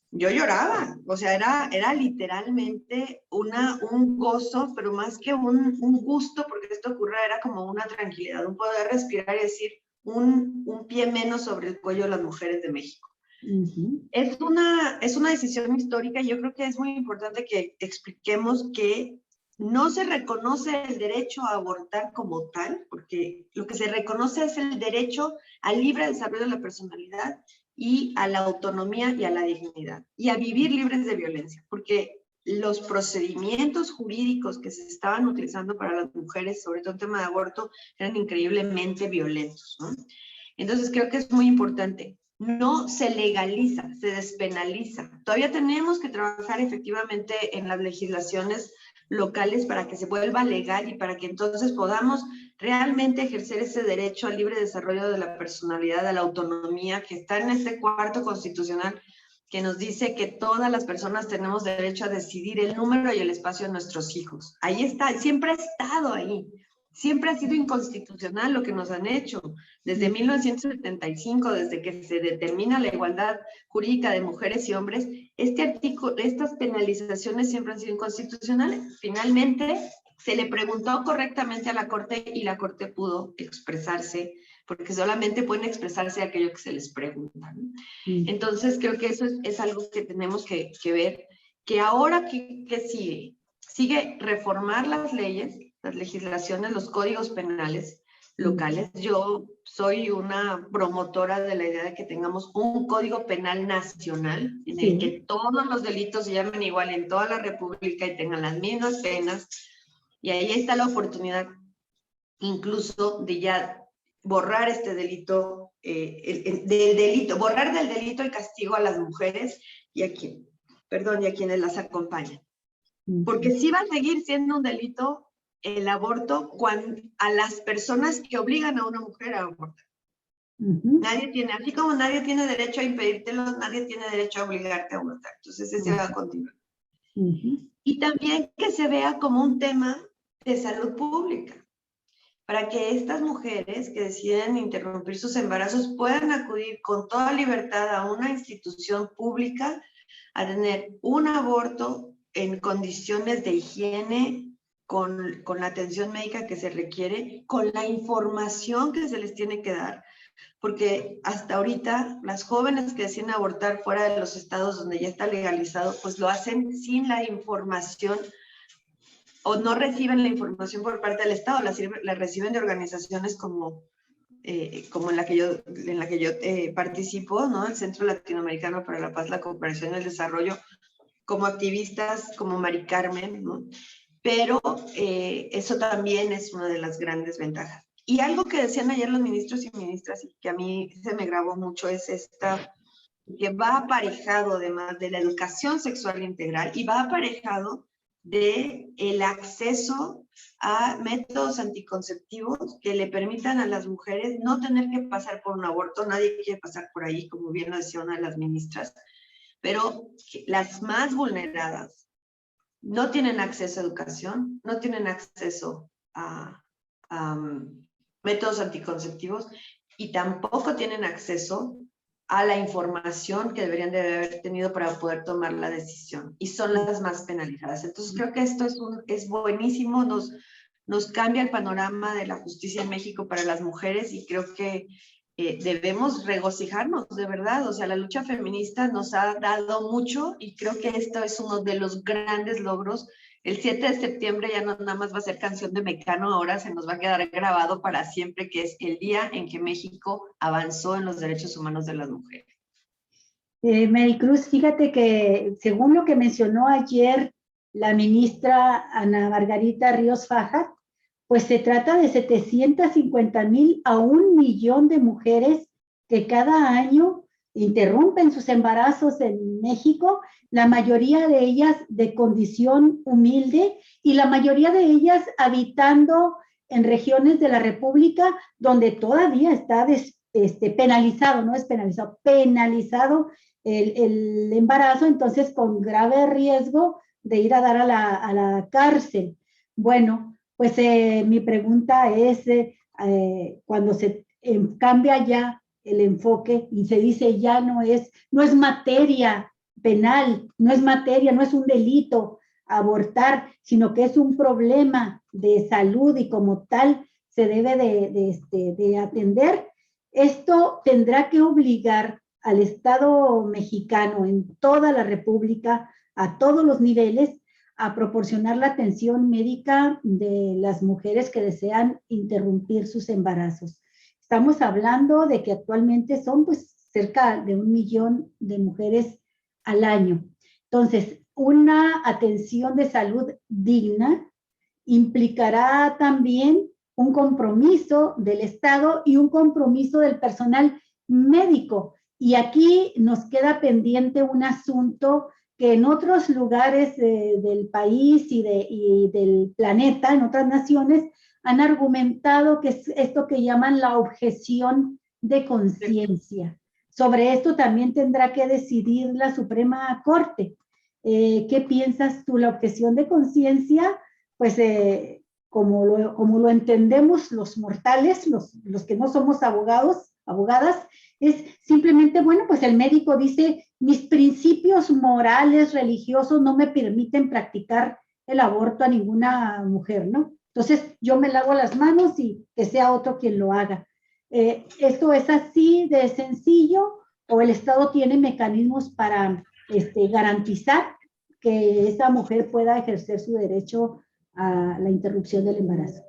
Yo lloraba, o sea, era literalmente un gozo, pero más que un gusto, porque esto ocurra, era como una tranquilidad, un poder respirar y decir, un pie menos sobre el cuello de las mujeres de México. Uh-huh. Es una decisión histórica, y yo creo que es muy importante que expliquemos que no se reconoce el derecho a abortar como tal, porque lo que se reconoce es el derecho al libre desarrollo de la personalidad y a la autonomía y a la dignidad, y a vivir libres de violencia, porque los procedimientos jurídicos que se estaban utilizando para las mujeres, sobre todo el tema de aborto, eran increíblemente violentos, ¿no? Entonces creo que es muy importante. No se legaliza, se despenaliza. Todavía tenemos que trabajar efectivamente en las legislaciones locales para que se vuelva legal y para que entonces podamos realmente ejercer ese derecho al libre desarrollo de la personalidad, a la autonomía, que está en este cuarto constitucional, que nos dice que todas las personas tenemos derecho a decidir el número y el espacio de nuestros hijos. Ahí está, siempre ha estado ahí. Siempre ha sido inconstitucional lo que nos han hecho. Desde 1975, desde que se determina la igualdad jurídica de mujeres y hombres, estas penalizaciones siempre han sido inconstitucionales. Finalmente, se le preguntó correctamente a la Corte y la Corte pudo expresarse, porque solamente pueden expresarse aquello que se les pregunta, ¿no? Entonces, creo que eso es algo que tenemos que ver, que ahora que sigue reformar las leyes, las legislaciones, los códigos penales locales. Yo soy una promotora de la idea de que tengamos un código penal nacional en el que todos los delitos se llamen igual en toda la República y tengan las mismas penas. Y ahí está la oportunidad incluso de ya borrar este delito, borrar del delito el castigo a las mujeres y a quienes las acompañan. Porque sí va a seguir siendo un delito el aborto a las personas que obligan a una mujer a abortar. Nadie tiene, así como nadie tiene derecho a impedírtelo, nadie tiene derecho a obligarte a abortar. Entonces ese va a continuar. Y también que se vea como un tema de salud pública, para que estas mujeres que deciden interrumpir sus embarazos puedan acudir con toda libertad a una institución pública a tener un aborto en condiciones de higiene, con la atención médica que se requiere, con la información que se les tiene que dar, porque hasta ahorita las jóvenes que deciden abortar fuera de los estados donde ya está legalizado, pues lo hacen sin la información o no reciben la información por parte del estado, la reciben de organizaciones como en la que yo participo, ¿no? El Centro Latinoamericano para la Paz, la Cooperación y el Desarrollo, como activistas, como Mari Carmen, ¿no? pero eso también es una de las grandes ventajas. Y algo que decían ayer los ministros y ministras y que a mí se me grabó mucho es esta, que va aparejado además de la educación sexual integral y va aparejado de el acceso a métodos anticonceptivos que le permitan a las mujeres no tener que pasar por un aborto. Nadie quiere pasar por ahí, como bien lo decía una de las ministras, pero las más vulneradas no tienen acceso a educación, no tienen acceso a métodos anticonceptivos y tampoco tienen acceso a la información que deberían de haber tenido para poder tomar la decisión, y son las más penalizadas. Entonces creo que esto es buenísimo, nos cambia el panorama de la justicia en México para las mujeres, y creo que debemos regocijarnos, de verdad. O sea, la lucha feminista nos ha dado mucho, y creo que esto es uno de los grandes logros. El 7 de septiembre ya no nada más va a ser canción de Mecano, ahora se nos va a quedar grabado para siempre, que es el día en que México avanzó en los derechos humanos de las mujeres. Maricruz, fíjate que según lo que mencionó ayer la ministra Ana Margarita Ríos Fajardo, pues se trata de 750,000 a 1,000,000 de mujeres que cada año interrumpen sus embarazos en México, la mayoría de ellas de condición humilde y la mayoría de ellas habitando en regiones de la República donde todavía está penalizado, no es penalizado, penalizado el embarazo, entonces con grave riesgo de ir a dar a la cárcel. Bueno, pues mi pregunta es, cuando se cambia ya el enfoque y se dice ya no es materia penal, no es un delito abortar, sino que es un problema de salud y como tal se debe de atender. Esto tendrá que obligar al Estado mexicano en toda la República, a todos los niveles, a proporcionar la atención médica de las mujeres que desean interrumpir sus embarazos. Estamos hablando de que actualmente son pues cerca de 1,000,000 de mujeres al año. Entonces, una atención de salud digna implicará también un compromiso del Estado y un compromiso del personal médico. Y aquí nos queda pendiente un asunto que en otros lugares del país y del planeta, en otras naciones, han argumentado que es esto que llaman la objeción de conciencia. Sobre esto también tendrá que decidir la Suprema Corte. ¿Qué piensas tú? La objeción de conciencia, pues como lo entendemos los mortales, los que no somos abogadas, es simplemente, bueno, pues el médico dice, mis principios morales, religiosos no me permiten practicar el aborto a ninguna mujer, ¿no? Entonces yo me lavo las manos y que sea otro quien lo haga. ¿Esto es así de sencillo o el Estado tiene mecanismos para garantizar que esa mujer pueda ejercer su derecho a la interrupción del embarazo?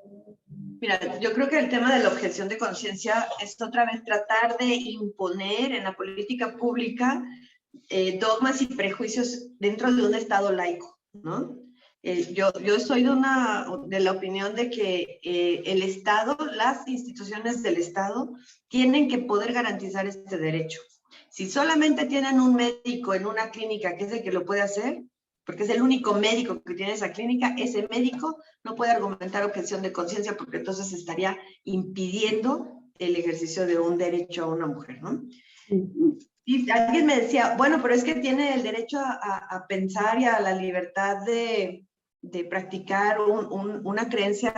Mira, yo creo que el tema de la objeción de conciencia es otra vez tratar de imponer en la política pública dogmas y prejuicios dentro de un Estado laico, ¿no? Yo soy de la opinión de que el Estado, las instituciones del Estado tienen que poder garantizar este derecho. Si solamente tienen un médico en una clínica que es el que lo puede hacer, porque es el único médico que tiene esa clínica, ese médico no puede argumentar objeción de conciencia porque entonces estaría impidiendo el ejercicio de un derecho a una mujer, ¿no? Y alguien me decía, bueno, pero es que tiene el derecho a pensar y a la libertad de practicar una creencia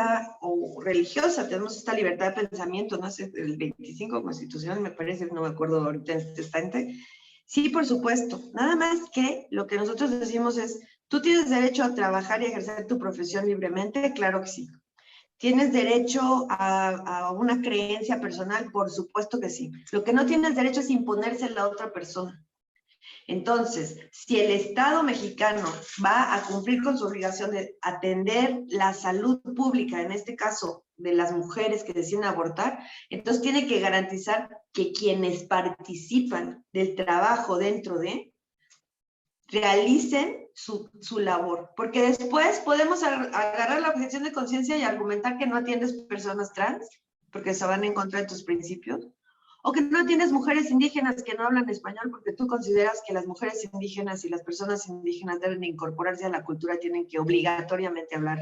religiosa. Tenemos esta libertad de pensamiento, no sé, el 25 constitucional me parece, no me acuerdo ahorita en este instante. Sí, por supuesto. Nada más que lo que nosotros decimos es, ¿tú tienes derecho a trabajar y ejercer tu profesión libremente? Claro que sí. ¿Tienes derecho a una creencia personal? Por supuesto que sí. Lo que no tienes derecho es imponérsela a otra persona. Entonces, si el Estado mexicano va a cumplir con su obligación de atender la salud pública, en este caso de las mujeres que deciden abortar, entonces tiene que garantizar que quienes participan del trabajo dentro de realicen su labor, porque después podemos agarrar la objeción de conciencia y argumentar que no atiendes personas trans, porque se van en contra de tus principios, o que no atiendes mujeres indígenas que no hablan español, porque tú consideras que las mujeres indígenas y las personas indígenas deben incorporarse a la cultura, tienen que obligatoriamente hablar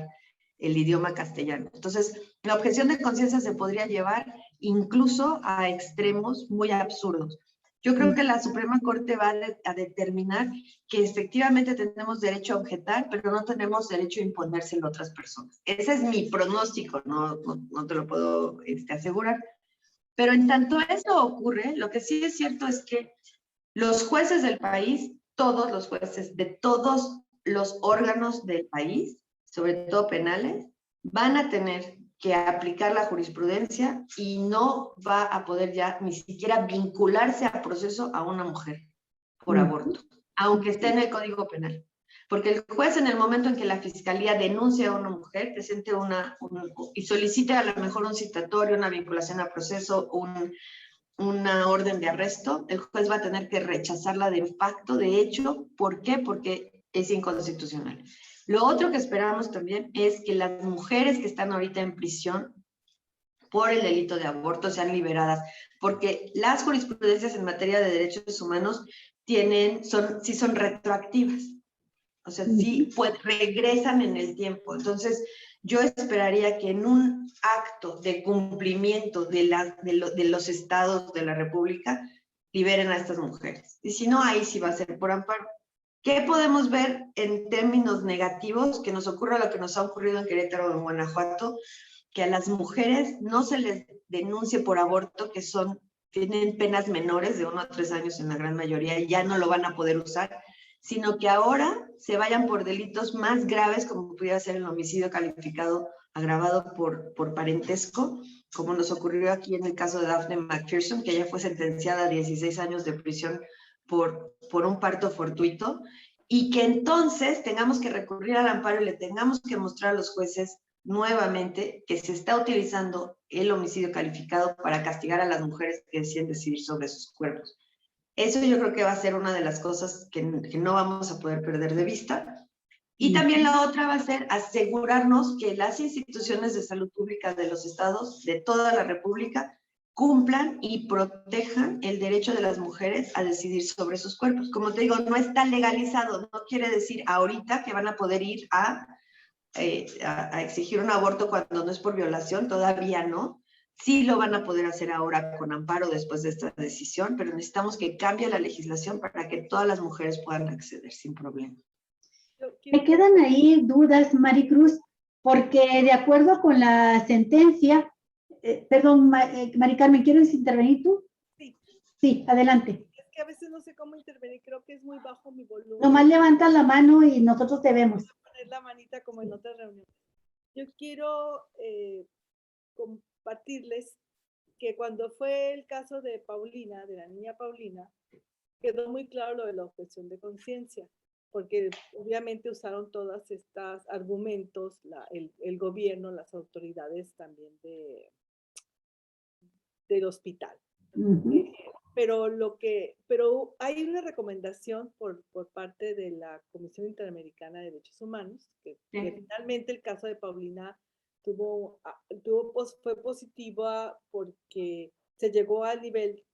el idioma castellano. Entonces, la objeción de conciencia se podría llevar incluso a extremos muy absurdos. Yo creo que la Suprema Corte va a determinar que efectivamente tenemos derecho a objetar, pero no tenemos derecho a imponérselo a otras personas. Ese es mi pronóstico, no te lo puedo asegurar. Pero en tanto eso ocurre, lo que sí es cierto es que los jueces del país, todos los jueces de todos los órganos del país, sobre todo penales, van a tener que aplicar la jurisprudencia y no va a poder ya ni siquiera vincularse a proceso a una mujer por aborto, aunque esté en el Código Penal. Porque el juez, en el momento en que la fiscalía denuncia a una mujer, presente y solicite a lo mejor un citatorio, una vinculación a proceso, una orden de arresto, el juez va a tener que rechazarla de facto, de hecho. ¿Por qué? Porque es inconstitucional. Lo otro que esperamos también es que las mujeres que están ahorita en prisión por el delito de aborto sean liberadas, porque las jurisprudencias en materia de derechos humanos sí son retroactivas. O sea, sí regresan en el tiempo. Entonces, yo esperaría que en un acto de cumplimiento de los estados de la República liberen a estas mujeres. Y si no, ahí sí va a ser por amparo. ¿Qué podemos ver en términos negativos? Que nos ocurra lo que nos ha ocurrido en Querétaro o en Guanajuato, que a las mujeres no se les denuncie por aborto, que tienen penas menores de 1 a 3 años en la gran mayoría, y ya no lo van a poder usar, sino que ahora se vayan por delitos más graves, como pudiera ser el homicidio calificado agravado por parentesco, como nos ocurrió aquí en el caso de Daphne McPherson, que ella fue sentenciada a 16 años de prisión por un parto fortuito, y que entonces tengamos que recurrir al amparo y le tengamos que mostrar a los jueces nuevamente que se está utilizando el homicidio calificado para castigar a las mujeres que deciden decidir sobre sus cuerpos. Eso yo creo que va a ser una de las cosas que no vamos a poder perder de vista. Y también la otra va a ser asegurarnos que las instituciones de salud pública de los estados, de toda la República, cumplan y protejan el derecho de las mujeres a decidir sobre sus cuerpos. Como te digo, no está legalizado, no quiere decir ahorita que van a poder ir a exigir un aborto cuando no es por violación, todavía no. Sí lo van a poder hacer ahora con amparo después de esta decisión, pero necesitamos que cambie la legislación para que todas las mujeres puedan acceder sin problema. Me quedan ahí dudas, Maricruz, porque de acuerdo con la sentencia, perdón, Mari Carmen, ¿quieres intervenir tú? Sí. Sí, adelante. Es que a veces no sé cómo intervenir, creo que es muy bajo mi volumen. Nomás levantas la mano y nosotros te vemos. Voy a poner la manita como en otras reuniones. Yo quiero compartirles que cuando fue el caso de Paulina, de la niña Paulina, quedó muy claro lo de la objeción de conciencia, porque obviamente usaron todos estos argumentos, el gobierno, las autoridades también del hospital. Pero hay una recomendación por parte de la Comisión Interamericana de Derechos Humanos, que finalmente el caso de Paulina fue positiva porque se llegó al nivel,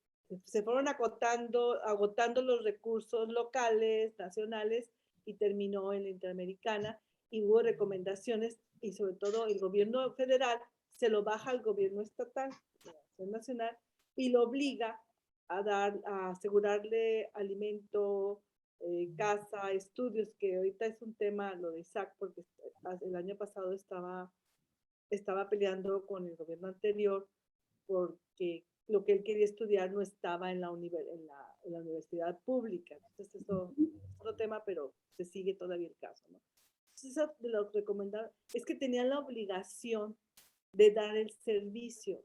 se fueron agotando los recursos locales, nacionales, y terminó en la Interamericana, y hubo recomendaciones, y sobre todo el gobierno federal se lo baja al gobierno estatal, nacional, y lo obliga a asegurarle alimento, casa, estudios, que ahorita es un tema lo de Isaac, porque el año pasado estaba peleando con el gobierno anterior porque lo que él quería estudiar no estaba en la universidad pública. Entonces eso es otro tema, pero se sigue todavía el caso, ¿no? Entonces lo recomendable es que tenían la obligación de dar el servicio.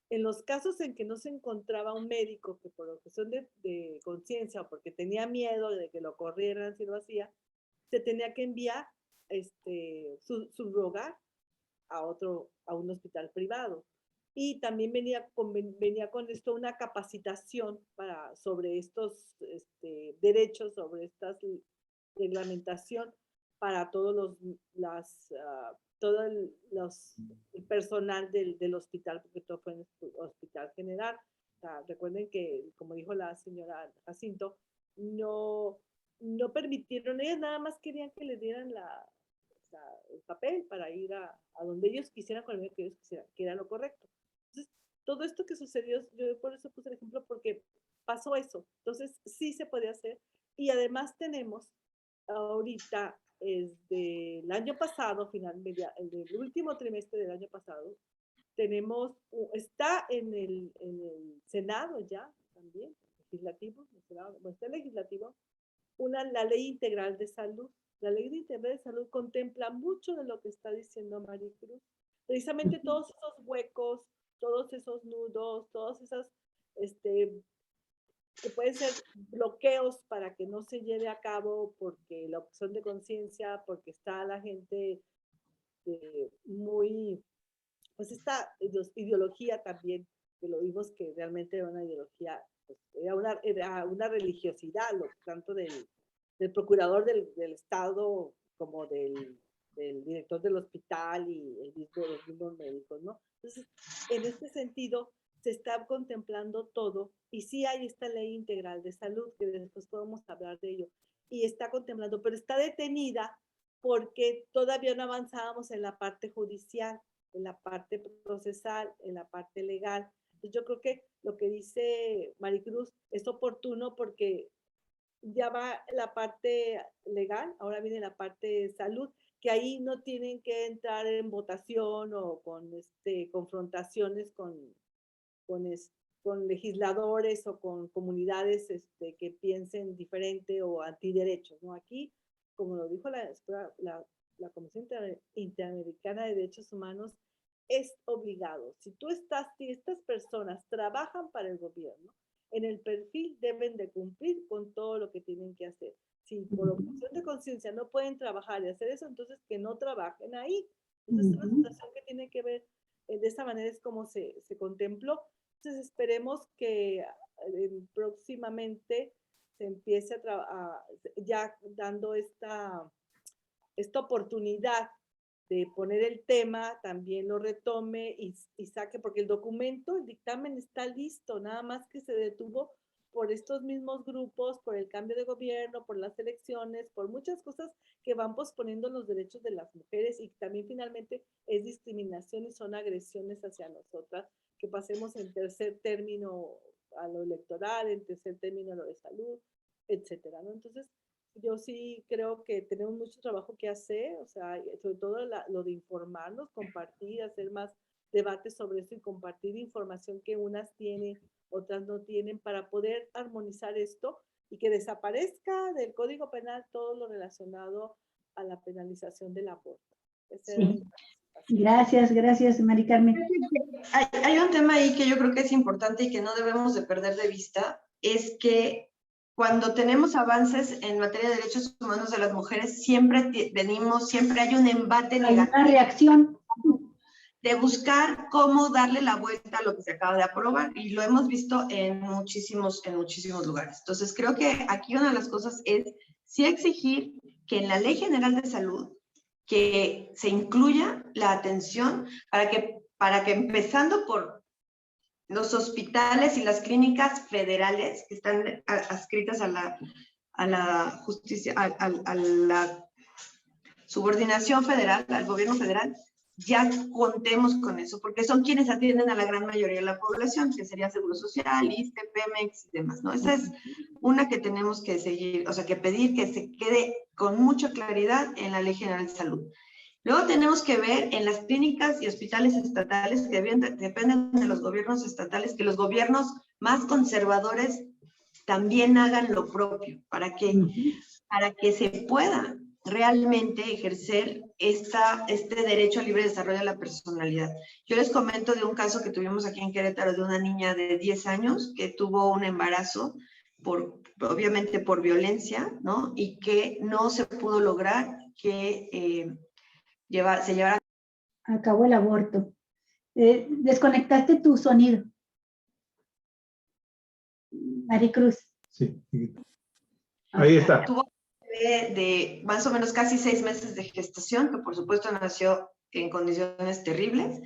En los casos en que no se encontraba un médico que por objeción de conciencia o porque tenía miedo de que lo corrieran si lo hacía, se tenía que enviar subrogar a un hospital privado. Y también venía con esto una capacitación sobre estos derechos, sobre estas reglamentación para todos todo el personal del hospital, porque todo fue en el hospital general. O sea, recuerden que, como dijo la señora Jacinto, no permitieron, ellas nada más querían que les dieran el papel para ir a donde ellos quisieran, con el medio que ellos quisieran, que era lo correcto. Entonces, todo esto que sucedió, yo por eso puse el ejemplo, porque pasó eso. Entonces, sí se puede hacer. Y además tenemos ahorita, desde el año pasado, el último trimestre del año pasado, está en el Senado ya, también, legislativo, está legislativo, la ley integral de salud. La ley integral de salud contempla mucho de lo que está diciendo Maricruz. Precisamente todos esos huecos, todos esos nudos, todos esos que pueden ser bloqueos para que no se lleve a cabo, porque la opción de conciencia, porque está la gente muy, pues esta ideología también, que lo vimos que realmente era una ideología, pues era una religiosidad, tanto del procurador del Estado como del director del hospital y los mismos médicos, ¿no? Entonces, en este sentido, se está contemplando todo, y sí hay esta ley integral de salud, que después podemos hablar de ello, y está contemplando, pero está detenida porque todavía no avanzábamos en la parte judicial, en la parte procesal, en la parte legal. Entonces, yo creo que lo que dice Maricruz es oportuno, porque ya va la parte legal, ahora viene la parte de salud, que ahí no tienen que entrar en votación o con confrontaciones con legisladores o con comunidades que piensen diferente o antiderechos, ¿no? Aquí, como lo dijo la Comisión Interamericana de Derechos Humanos, es obligado. Si estas personas trabajan para el gobierno, en el perfil deben de cumplir con todo lo que tienen que hacer. Si por objeción de conciencia no pueden trabajar y hacer eso, entonces que no trabajen ahí. Entonces, es una situación que tiene que ver, de esa manera es como se contempló. Entonces, esperemos que próximamente se empiece ya dando esta oportunidad de poner el tema, también lo retome y saque, porque el documento, el dictamen está listo, nada más que se detuvo por estos mismos grupos, por el cambio de gobierno, por las elecciones, por muchas cosas que van posponiendo los derechos de las mujeres, y también finalmente es discriminación y son agresiones hacia nosotras, que pasemos en tercer término a lo electoral, en tercer término a lo de salud, etcétera, ¿no? Entonces, yo sí creo que tenemos mucho trabajo que hacer, o sea, sobre todo lo de informarnos, compartir, hacer más debates sobre esto y compartir información que unas tienen, otras no tienen, para poder armonizar esto y que desaparezca del Código Penal todo lo relacionado a la penalización del aborto. Sí. Gracias, Mari Carmen. Hay un tema ahí que yo creo que es importante y que no debemos de perder de vista, es que cuando tenemos avances en materia de derechos humanos de las mujeres, siempre hay un embate negativo. Hay una reacción. De buscar cómo darle la vuelta a lo que se acaba de aprobar, y lo hemos visto en muchísimos lugares. Entonces, creo que aquí una de las cosas es sí exigir que en la Ley General de Salud que se incluya la atención para que empezando por los hospitales y las clínicas federales que están adscritas a la justicia, a la subordinación federal, al gobierno federal, ya contemos con eso, porque son quienes atienden a la gran mayoría de la población, que sería Seguro Social, ISSSTE, Pemex y demás, ¿no? Esa es una que tenemos que seguir, o sea, que pedir que se quede con mucha claridad en la Ley General de Salud. Luego tenemos que ver en las clínicas y hospitales estatales que dependen de los gobiernos estatales, que los gobiernos más conservadores también hagan lo propio, para que se pueda realmente ejercer este derecho al libre desarrollo de la personalidad. Yo les comento de un caso que tuvimos aquí en Querétaro de una niña de 10 años que tuvo un embarazo, obviamente por violencia, ¿no? Y que no se pudo lograr que se llevara a cabo el aborto. Desconectaste tu sonido, Maricruz. Sí. Ahí está. Tuvo de más o menos casi 6 meses de gestación, que por supuesto nació en condiciones terribles.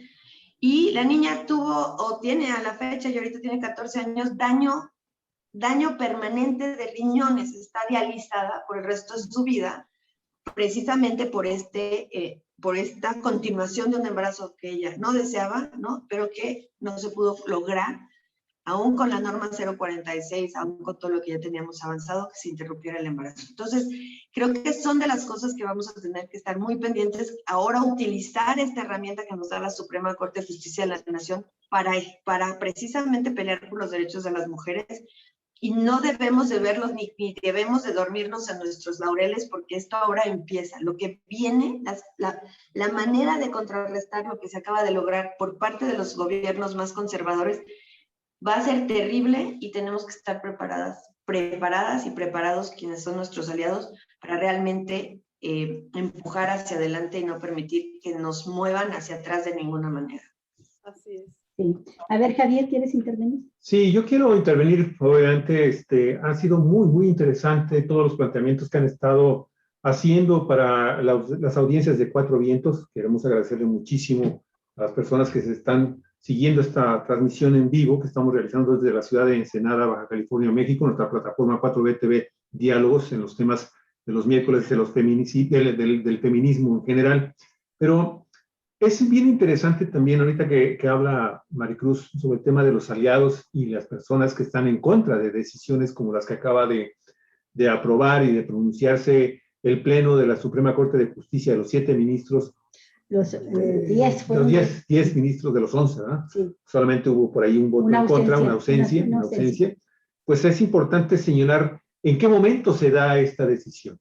Y la niña tuvo, o tiene a la fecha, y ahorita tiene 14 años, daño permanente de riñones. Está dializada por el resto de su vida, precisamente por esta continuación de un embarazo que ella no deseaba, ¿no? Pero que no se pudo lograr, aún con la norma 046, aún con todo lo que ya teníamos avanzado, que se interrumpiera el embarazo. Entonces, creo que son de las cosas que vamos a tener que estar muy pendientes. Ahora, utilizar esta herramienta que nos da la Suprema Corte de Justicia de la Nación para precisamente pelear por los derechos de las mujeres. Y no debemos de verlos ni debemos de dormirnos en nuestros laureles, porque esto ahora empieza. Lo que viene, la manera de contrarrestar lo que se acaba de lograr por parte de los gobiernos más conservadores va a ser terrible, y tenemos que estar preparadas y preparados quienes son nuestros aliados para realmente empujar hacia adelante y no permitir que nos muevan hacia atrás de ninguna manera. Así es. Sí. A ver, Javier, ¿quieres intervenir? Sí, yo quiero intervenir. Obviamente, ha sido muy, muy interesante todos los planteamientos que han estado haciendo para las audiencias de Cuatro Vientos. Queremos agradecerle muchísimo a las personas que se están siguiendo esta transmisión en vivo que estamos realizando desde la ciudad de Ensenada, Baja California, México, nuestra plataforma 4BTV Diálogos, en los temas de los miércoles de los del feminismo en general. Pero es bien interesante también ahorita que habla Maricruz sobre el tema de los aliados y las personas que están en contra de decisiones como las que acaba de aprobar y de pronunciarse el Pleno de la Suprema Corte de Justicia de los 7 ministros. Los 10 fueron. Los 10 ministros de los 11, ¿verdad? Sí. Solamente hubo por ahí un voto en contra, una ausencia. Pues es importante señalar en qué momento se da esta decisión.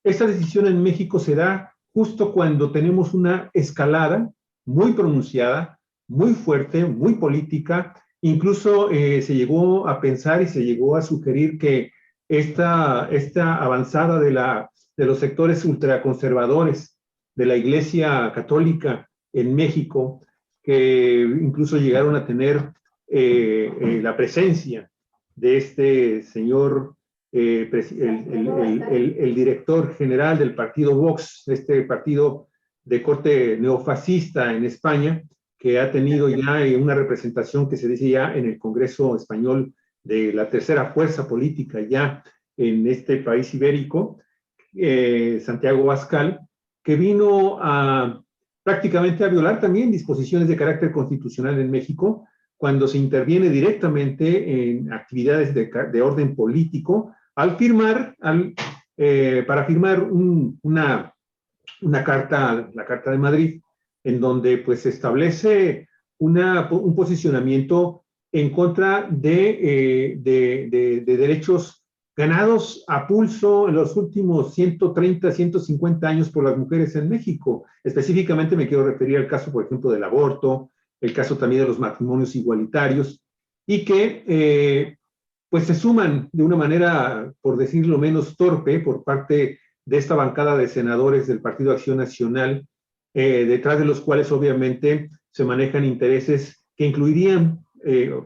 Esta decisión en México se da justo cuando tenemos una escalada muy pronunciada, muy fuerte, muy política. Incluso se llegó a pensar y se llegó a sugerir que esta avanzada de los sectores ultraconservadores de la Iglesia Católica en México, que incluso llegaron a tener la presencia de este señor, el director general del partido Vox, este partido de corte neofascista en España, que ha tenido ya una representación que se dice ya en el Congreso español de la tercera fuerza política ya en este país ibérico, Santiago Abascal, que vino prácticamente a violar también disposiciones de carácter constitucional en México cuando se interviene directamente en actividades de orden político al firmar, para firmar una carta, la Carta de Madrid, en donde pues se establece un posicionamiento en contra de derechos ganados a pulso en los últimos 130, 150 años por las mujeres en México. Específicamente me quiero referir al caso, por ejemplo, del aborto, el caso también de los matrimonios igualitarios, y que pues se suman de una manera, por decirlo menos torpe, por parte de esta bancada de senadores del Partido Acción Nacional, detrás de los cuales obviamente se manejan intereses que incluirían,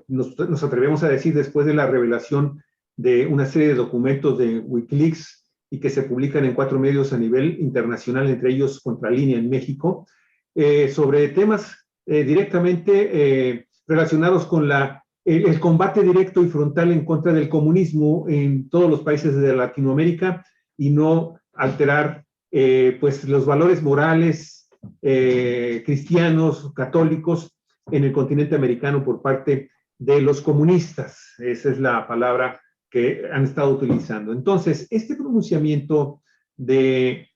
nos atrevemos a decir, después de la revelación de una serie de documentos de Wikileaks y que se publican en 4 medios a nivel internacional, entre ellos Contralínea en México, sobre temas directamente relacionados con el combate directo y frontal en contra del comunismo en todos los países de Latinoamérica y no alterar pues los valores morales cristianos, católicos en el continente americano por parte de los comunistas. Esa es la palabra que han estado utilizando. Entonces, este pronunciamiento de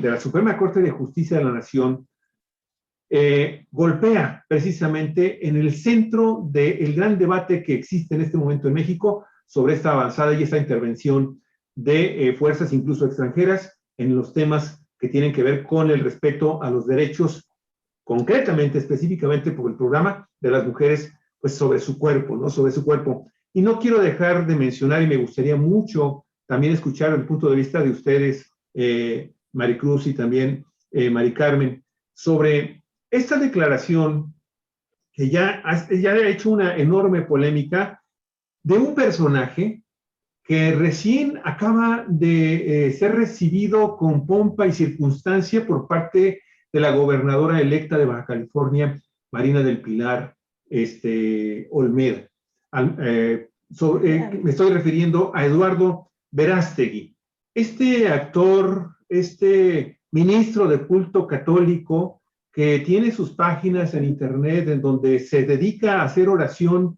la Suprema Corte de Justicia de la Nación golpea precisamente en el centro del gran debate que existe en este momento en México sobre esta avanzada y esta intervención de fuerzas incluso extranjeras en los temas que tienen que ver con el respeto a los derechos, concretamente, específicamente por el programa de las mujeres, pues sobre su cuerpo, ¿no? Sobre su cuerpo. Y no quiero dejar de mencionar, y me gustaría mucho también escuchar el punto de vista de ustedes, Maricruz y también Mari Carmen, sobre esta declaración que ya ha hecho una enorme polémica de un personaje que recién acaba de ser recibido con pompa y circunstancia por parte de la gobernadora electa de Baja California, Marina del Pilar Olmeda. Me estoy refiriendo a Eduardo Verástegui. Este actor, este ministro de culto católico que tiene sus páginas en internet en donde se dedica a hacer oración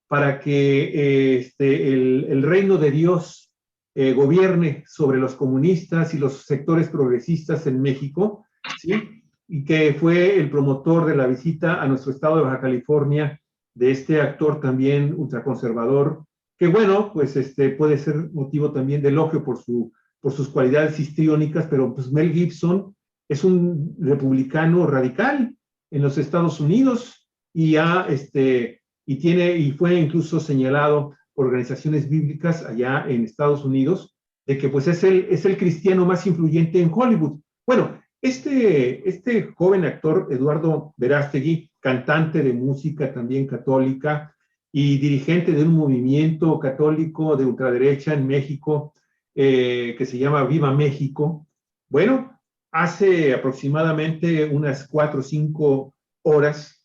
para que el reino de Dios gobierne sobre los comunistas y los sectores progresistas en México, ¿sí? Y que fue el promotor de la visita a nuestro estado de Baja California de este actor también ultraconservador, que bueno, pues puede ser motivo también de elogio por sus cualidades histriónicas, pero pues Mel Gibson es un republicano radical en los Estados Unidos y fue incluso señalado por organizaciones bíblicas allá en Estados Unidos de que pues es el cristiano más influyente en Hollywood. Bueno, este joven actor, Eduardo Verástegui, cantante de música también católica y dirigente de un movimiento católico de ultraderecha en México que se llama Viva México. Bueno, hace aproximadamente unas 4 o 5 horas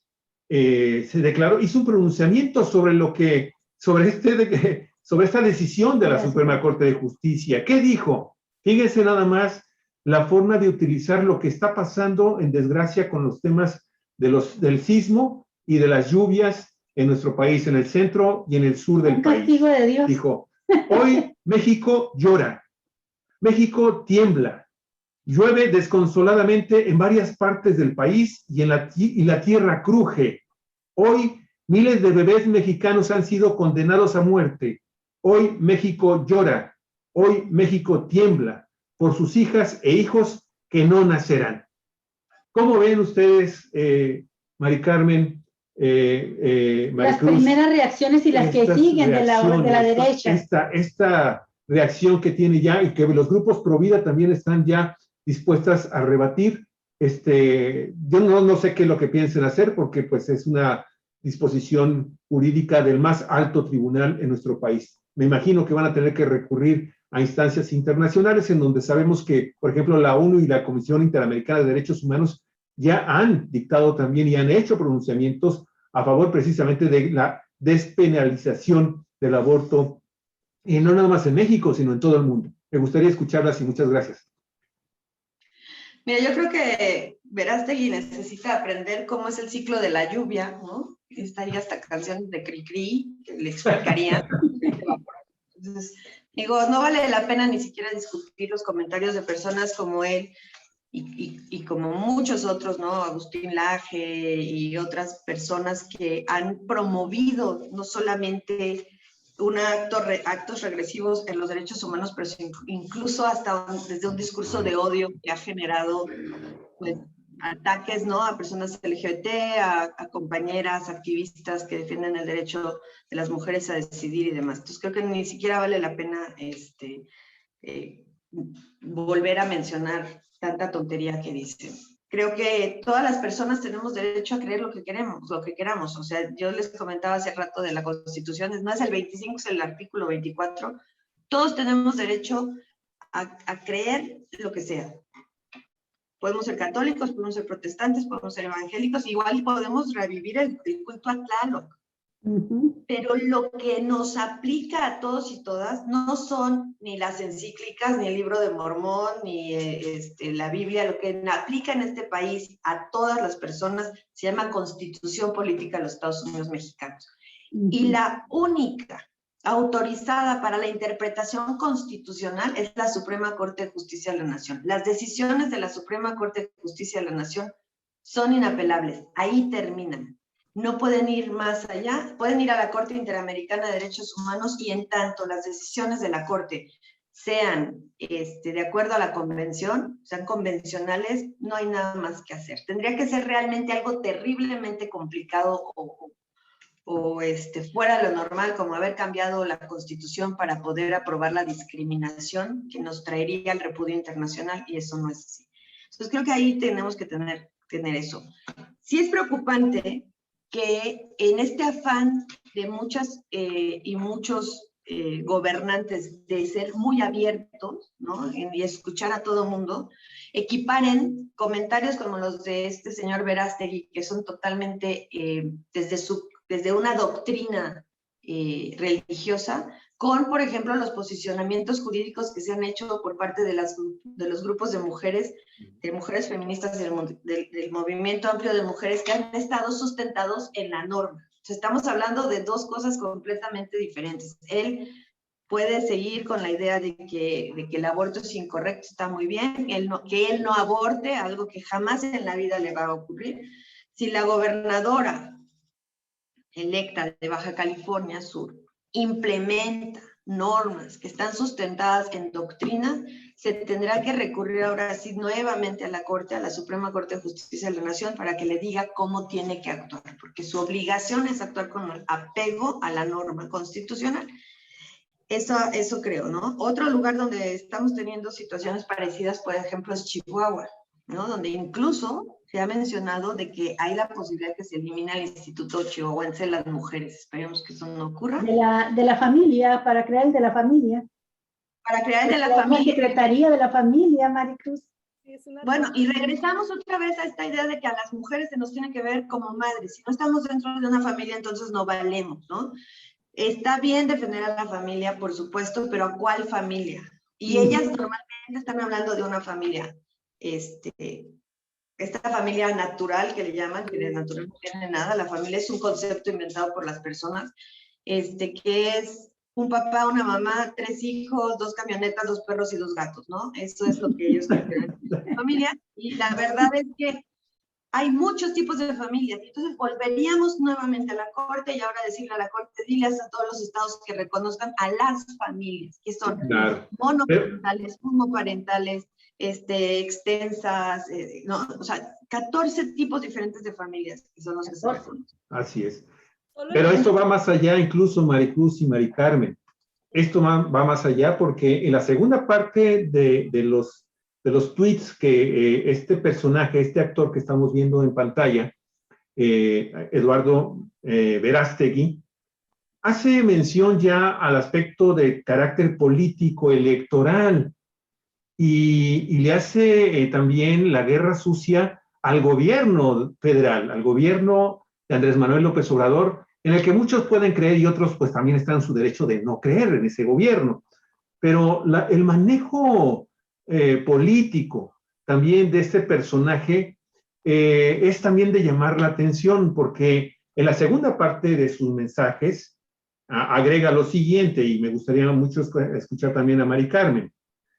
se declaró, hizo un pronunciamiento sobre esta decisión de la Suprema Corte de Justicia. ¿Qué dijo? Fíjense nada más la forma de utilizar lo que está pasando en desgracia con los temas del sismo y de las lluvias en nuestro país, en el centro y en el sur del país. Un castigo de Dios. Dijo, hoy México llora, México tiembla, llueve desconsoladamente en varias partes del país y la tierra cruje. Hoy miles de bebés mexicanos han sido condenados a muerte. Hoy México llora, hoy México tiembla por sus hijas e hijos que no nacerán. ¿Cómo ven ustedes, Mari Carmen, Maricruz, las primeras reacciones y las que siguen de la derecha? Esta reacción que tiene ya y que los grupos pro vida también están ya dispuestas a rebatir. Yo no sé qué es lo que piensen hacer porque pues es una disposición jurídica del más alto tribunal en nuestro país. Me imagino que van a tener que recurrir a instancias internacionales en donde sabemos que, por ejemplo, la ONU y la Comisión Interamericana de Derechos Humanos ya han dictado también y han hecho pronunciamientos a favor precisamente de la despenalización del aborto, y no nada más en México, sino en todo el mundo. Me gustaría escucharlas y muchas gracias. Mira, yo creo que Verástegui necesita aprender cómo es el ciclo de la lluvia, ¿no? Estaría hasta canciones de Cricri que le explicaría. Entonces, digo, no vale la pena ni siquiera discutir los comentarios de personas como él y como muchos otros, ¿no? Agustín Laje y otras personas que han promovido no solamente actos regresivos en los derechos humanos, pero incluso hasta desde un discurso de odio que ha generado pues, ataques, ¿no? A personas LGBT, a compañeras, activistas que defienden el derecho de las mujeres a decidir y demás. Entonces creo que ni siquiera vale la pena volver a mencionar tanta tontería que dicen. Creo que todas las personas tenemos derecho a creer lo que queramos. O sea, yo les comentaba hace rato de la Constitución, es más, el 25 es el artículo 24. Todos tenemos derecho a creer lo que sea. Podemos ser católicos, podemos ser protestantes, podemos ser evangélicos, igual podemos revivir el culto a Tlaloc. Pero lo que nos aplica a todos y todas no son ni las encíclicas, ni el libro de Mormón, ni la Biblia. Lo que aplica en este país a todas las personas se llama Constitución Política de los Estados Unidos Mexicanos. Y la única autorizada para la interpretación constitucional es la Suprema Corte de Justicia de la Nación. Las decisiones de la Suprema Corte de Justicia de la Nación son inapelables. Ahí terminan. No pueden ir más allá, pueden ir a la Corte Interamericana de Derechos Humanos y en tanto las decisiones de la Corte sean de acuerdo a la convención, sean convencionales, no hay nada más que hacer. Tendría que ser realmente algo terriblemente complicado o fuera de lo normal, como haber cambiado la Constitución para poder aprobar la discriminación que nos traería el repudio internacional, y eso no es así. Entonces creo que ahí tenemos que tener eso. Sí es preocupante que en este afán de muchas y muchos gobernantes de ser muy abiertos, ¿no? Y escuchar a todo mundo, equiparen comentarios como los de este señor Verástegui, que son totalmente desde una doctrina religiosa, con, por ejemplo, los posicionamientos jurídicos que se han hecho por parte de los grupos de mujeres feministas del movimiento amplio de mujeres que han estado sustentados en la norma. O sea, estamos hablando de dos cosas completamente diferentes. Él puede seguir con la idea de que el aborto es incorrecto, está muy bien, que él no aborte, algo que jamás en la vida le va a ocurrir. Si la gobernadora electa de Baja California Sur implementa normas que están sustentadas en doctrina, se tendrá que recurrir ahora sí nuevamente a la Corte, a la Suprema Corte de Justicia de la Nación, para que le diga cómo tiene que actuar, porque su obligación es actuar con apego a la norma constitucional. Eso creo, ¿no? Otro lugar donde estamos teniendo situaciones parecidas, por ejemplo, es Chihuahua, ¿no? Donde incluso se ha mencionado de que hay la posibilidad de que se elimine el Instituto Chihuahuense de las Mujeres. Esperemos que eso no ocurra. De la familia, para crear el de la familia. Para crear el de la familia. La Secretaría de la Familia, Maricruz. Bueno, y regresamos otra vez a esta idea de que a las mujeres se nos tiene que ver como madres. Si no estamos dentro de una familia, entonces no valemos, ¿no? Está bien defender a la familia, por supuesto, pero ¿a cuál familia? Y ellas normalmente están hablando de una familia, esta familia natural que le llaman, que de natural no tiene nada. La familia es un concepto inventado por las personas, que es un papá, una mamá, 3 hijos, 2 camionetas, 2 perros y 2 gatos, ¿no? Eso es lo que ellos consideran familia. Y la verdad es que hay muchos tipos de familias. Entonces volveríamos nuevamente a la Corte y ahora decirle a la Corte, diles a todos los estados que reconozcan a las familias, que son monoparentales, homoparentales, extensas, ¿no? O sea, 14 tipos diferentes de familias que son los que se reconocen. Así es. Pero esto va más allá, incluso Maricruz y Mari Carmen. Esto va más allá porque en la segunda parte de los tweets que este personaje, este actor que estamos viendo en pantalla, Eduardo Verástegui, hace mención ya al aspecto de carácter político electoral y le hace también la guerra sucia al gobierno federal, al gobierno de Andrés Manuel López Obrador, en el que muchos pueden creer y otros pues también están en su derecho de no creer en ese gobierno. Pero el manejo político también de este personaje es también de llamar la atención, porque en la segunda parte de sus mensajes agrega lo siguiente, y me gustaría mucho escuchar también a Mari Carmen.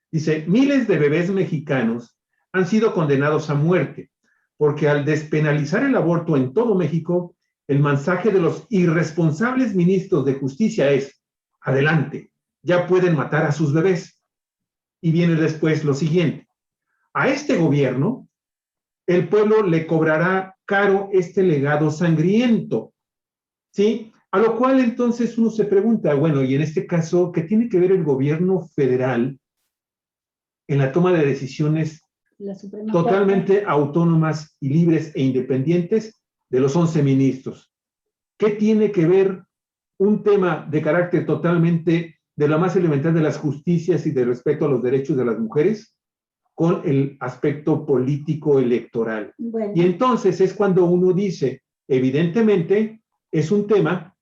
Dice, miles de bebés mexicanos han sido condenados a muerte, porque al despenalizar el aborto en todo México, el mensaje de los irresponsables ministros de justicia es, adelante, ya pueden matar a sus bebés. Y viene después lo siguiente, a este gobierno, el pueblo le cobrará caro este legado sangriento, ¿sí? A lo cual entonces uno se pregunta, bueno, y en este caso, ¿qué tiene que ver el gobierno federal en la toma de decisiones totalmente autónomas y libres e independientes de los 11 ministros? ¿Qué tiene que ver un tema de carácter totalmente de lo más elemental de las justicias y de respeto a los derechos de las mujeres con el aspecto político electoral? Bueno. Y entonces es cuando uno dice, evidentemente es un tema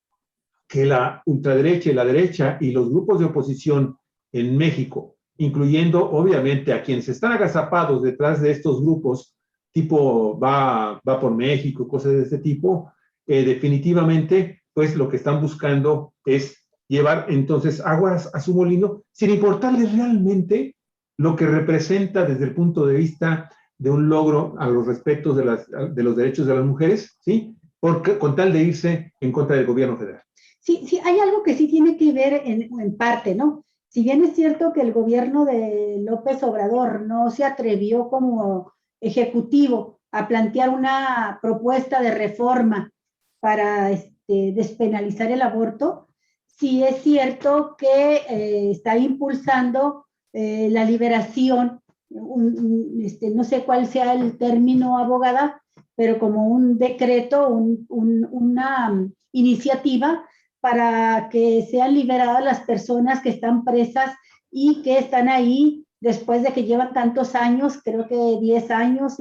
que la ultraderecha y la derecha y los grupos de oposición en México, incluyendo obviamente a quienes están agazapados detrás de estos grupos, tipo va por México, cosas de este tipo, definitivamente pues lo que están buscando es llevar entonces aguas a su molino sin importarles realmente lo que representa desde el punto de vista de un logro a los respetos de los derechos de las mujeres, ¿sí? Con tal de irse en contra del gobierno federal. Sí, hay algo que sí tiene que ver en parte, ¿no? Si bien es cierto que el gobierno de López Obrador no se atrevió como ejecutivo a plantear una propuesta de reforma para despenalizar el aborto, sí es cierto que está impulsando la liberación, no sé cuál sea el término, abogada, pero como un decreto, una iniciativa para que sean liberadas las personas que están presas y que están ahí después de que llevan tantos años, creo que 10 años,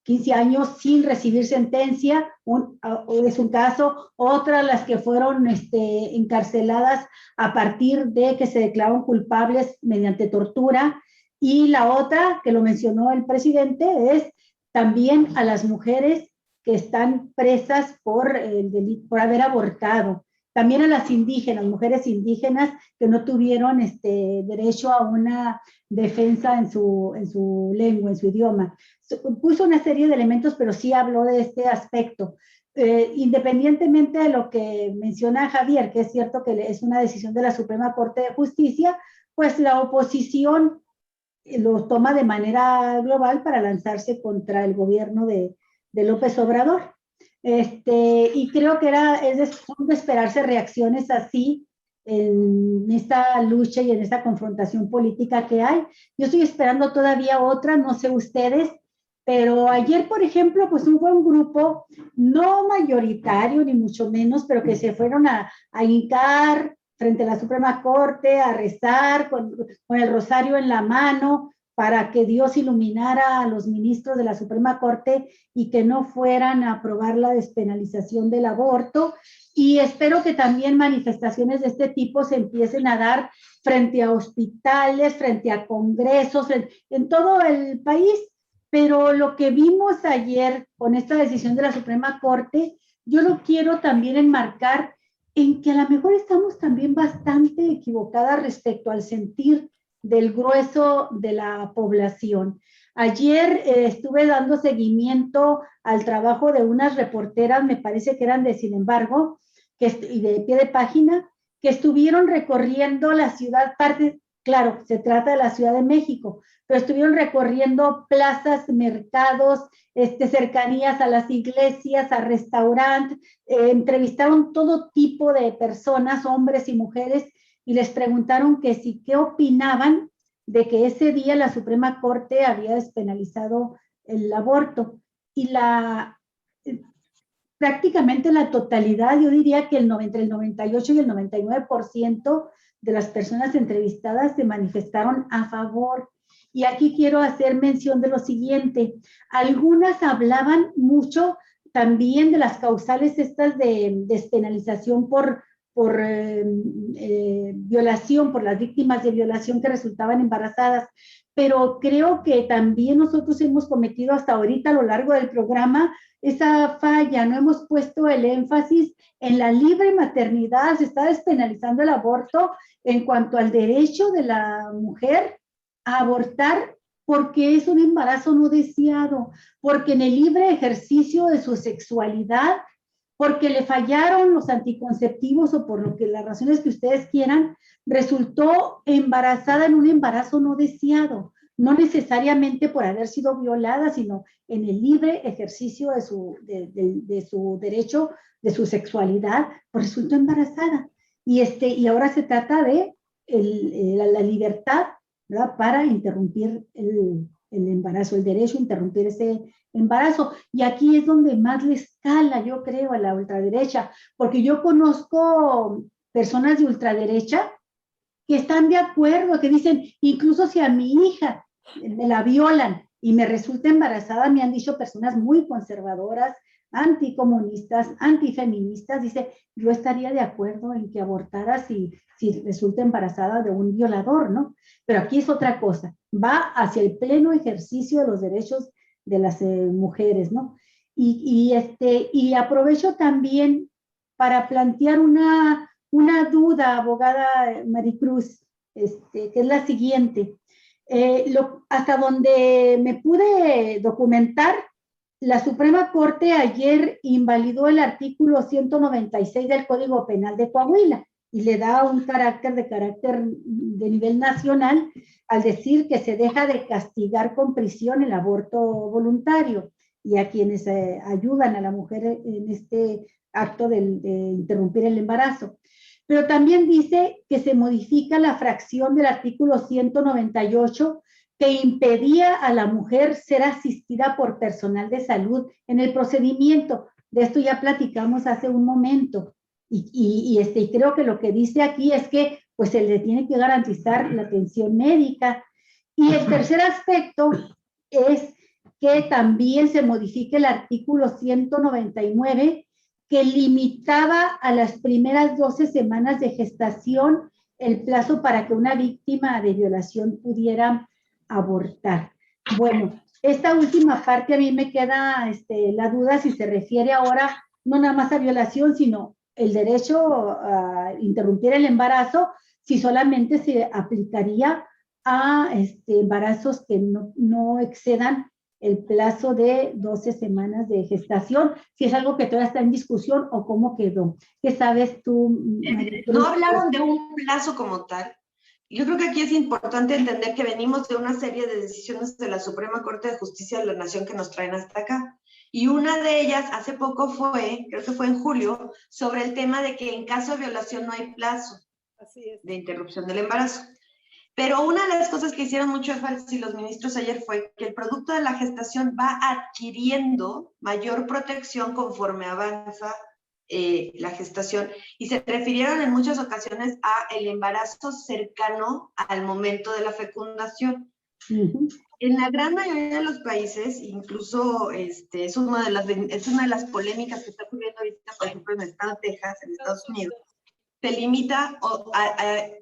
15 años sin recibir sentencia, es un caso. Otras las que fueron encarceladas a partir de que se declararon culpables mediante tortura. Y la otra, que lo mencionó el presidente, es también a las mujeres que están presas por haber abortado. También a las indígenas, mujeres indígenas que no tuvieron derecho a una defensa en su lengua, en su idioma. Puso una serie de elementos, pero sí habló de este aspecto. Independientemente de lo que menciona Javier, que es cierto que es una decisión de la Suprema Corte de Justicia, pues la oposición lo toma de manera global para lanzarse contra el gobierno de López Obrador. Y creo que es de esperarse reacciones así en esta lucha y en esta confrontación política que hay. Yo estoy esperando todavía otra, no sé ustedes, pero ayer, por ejemplo, pues fue un grupo no mayoritario, ni mucho menos, pero que se fueron a hincar frente a la Suprema Corte, a rezar con el rosario en la mano, para que Dios iluminara a los ministros de la Suprema Corte y que no fueran a aprobar la despenalización del aborto. Y espero que también manifestaciones de este tipo se empiecen a dar frente a hospitales, frente a congresos, en todo el país. Pero lo que vimos ayer con esta decisión de la Suprema Corte, yo lo quiero también enmarcar en que a lo mejor estamos también bastante equivocadas respecto al sentir del grueso de la población. Ayer estuve dando seguimiento al trabajo de unas reporteras, me parece que eran de Sin Embargo, y de Pie de Página, que estuvieron recorriendo la ciudad, claro, se trata de la Ciudad de México, pero estuvieron recorriendo plazas, mercados, cercanías a las iglesias, a restaurantes, entrevistaron todo tipo de personas, hombres y mujeres, y les preguntaron qué opinaban de que ese día la Suprema Corte había despenalizado el aborto. Y prácticamente la totalidad, yo diría que entre el 98 y el 99% de las personas entrevistadas se manifestaron a favor. Y aquí quiero hacer mención de lo siguiente. Algunas hablaban mucho también de las causales estas de despenalización por violación, por las víctimas de violación que resultaban embarazadas, pero creo que también nosotros hemos cometido hasta ahorita a lo largo del programa esa falla, no hemos puesto el énfasis en la libre maternidad, se está despenalizando el aborto en cuanto al derecho de la mujer a abortar porque es un embarazo no deseado, porque en el libre ejercicio de su sexualidad, porque le fallaron los anticonceptivos o por las razones que ustedes quieran, resultó embarazada en un embarazo no deseado, no necesariamente por haber sido violada, sino en el libre ejercicio de su derecho, de su sexualidad, pues resultó embarazada. Y ahora se trata de la libertad, ¿verdad?, para interrumpir el embarazo, el derecho a interrumpir ese embarazo. Y aquí es donde más le escala, yo creo, a la ultraderecha, porque yo conozco personas de ultraderecha que están de acuerdo, que dicen, incluso si a mi hija me la violan y me resulta embarazada, me han dicho personas muy conservadoras, anticomunistas, antifeministas, dice, yo estaría de acuerdo en que abortara si resulta embarazada de un violador, ¿no? Pero aquí es otra cosa, va hacia el pleno ejercicio de los derechos de las mujeres, ¿no? Y aprovecho también para plantear una duda, abogada Maricruz, que es la siguiente. Hasta donde me pude documentar, la Suprema Corte ayer invalidó el artículo 196 del Código Penal de Coahuila y le da un carácter de nivel nacional al decir que se deja de castigar con prisión el aborto voluntario y a quienes ayudan a la mujer en este acto de interrumpir el embarazo. Pero también dice que se modifica la fracción del artículo 198 que impedía a la mujer ser asistida por personal de salud en el procedimiento. De esto ya platicamos hace un momento. Y creo que lo que dice aquí es que pues se le tiene que garantizar la atención médica. Y el tercer aspecto es que también se modifique el artículo 199 que limitaba a las primeras 12 semanas de gestación el plazo para que una víctima de violación pudiera abortar. Bueno, esta última parte a mí me queda la duda si se refiere ahora no nada más a violación, sino el derecho a interrumpir el embarazo, si solamente se aplicaría a embarazos que no excedan el plazo de 12 semanas de gestación, si es algo que todavía está en discusión o cómo quedó. ¿Qué sabes tú, Maricruz? No hablaron de un plazo como tal. Yo creo que aquí es importante entender que venimos de una serie de decisiones de la Suprema Corte de Justicia de la Nación que nos traen hasta acá. Y una de ellas hace poco fue, creo que fue en julio, sobre el tema de que en caso de violación no hay plazo de interrupción del embarazo. Pero una de las cosas que hicieron mucho énfasis los ministros ayer fue que el producto de la gestación va adquiriendo mayor protección conforme avanza la gestación, y se refirieron en muchas ocasiones a el embarazo cercano al momento de la fecundación. En la gran mayoría de los países, incluso es una de las polémicas que está ocurriendo ahorita, por ejemplo, en el estado de Texas, en Estados Unidos, se limita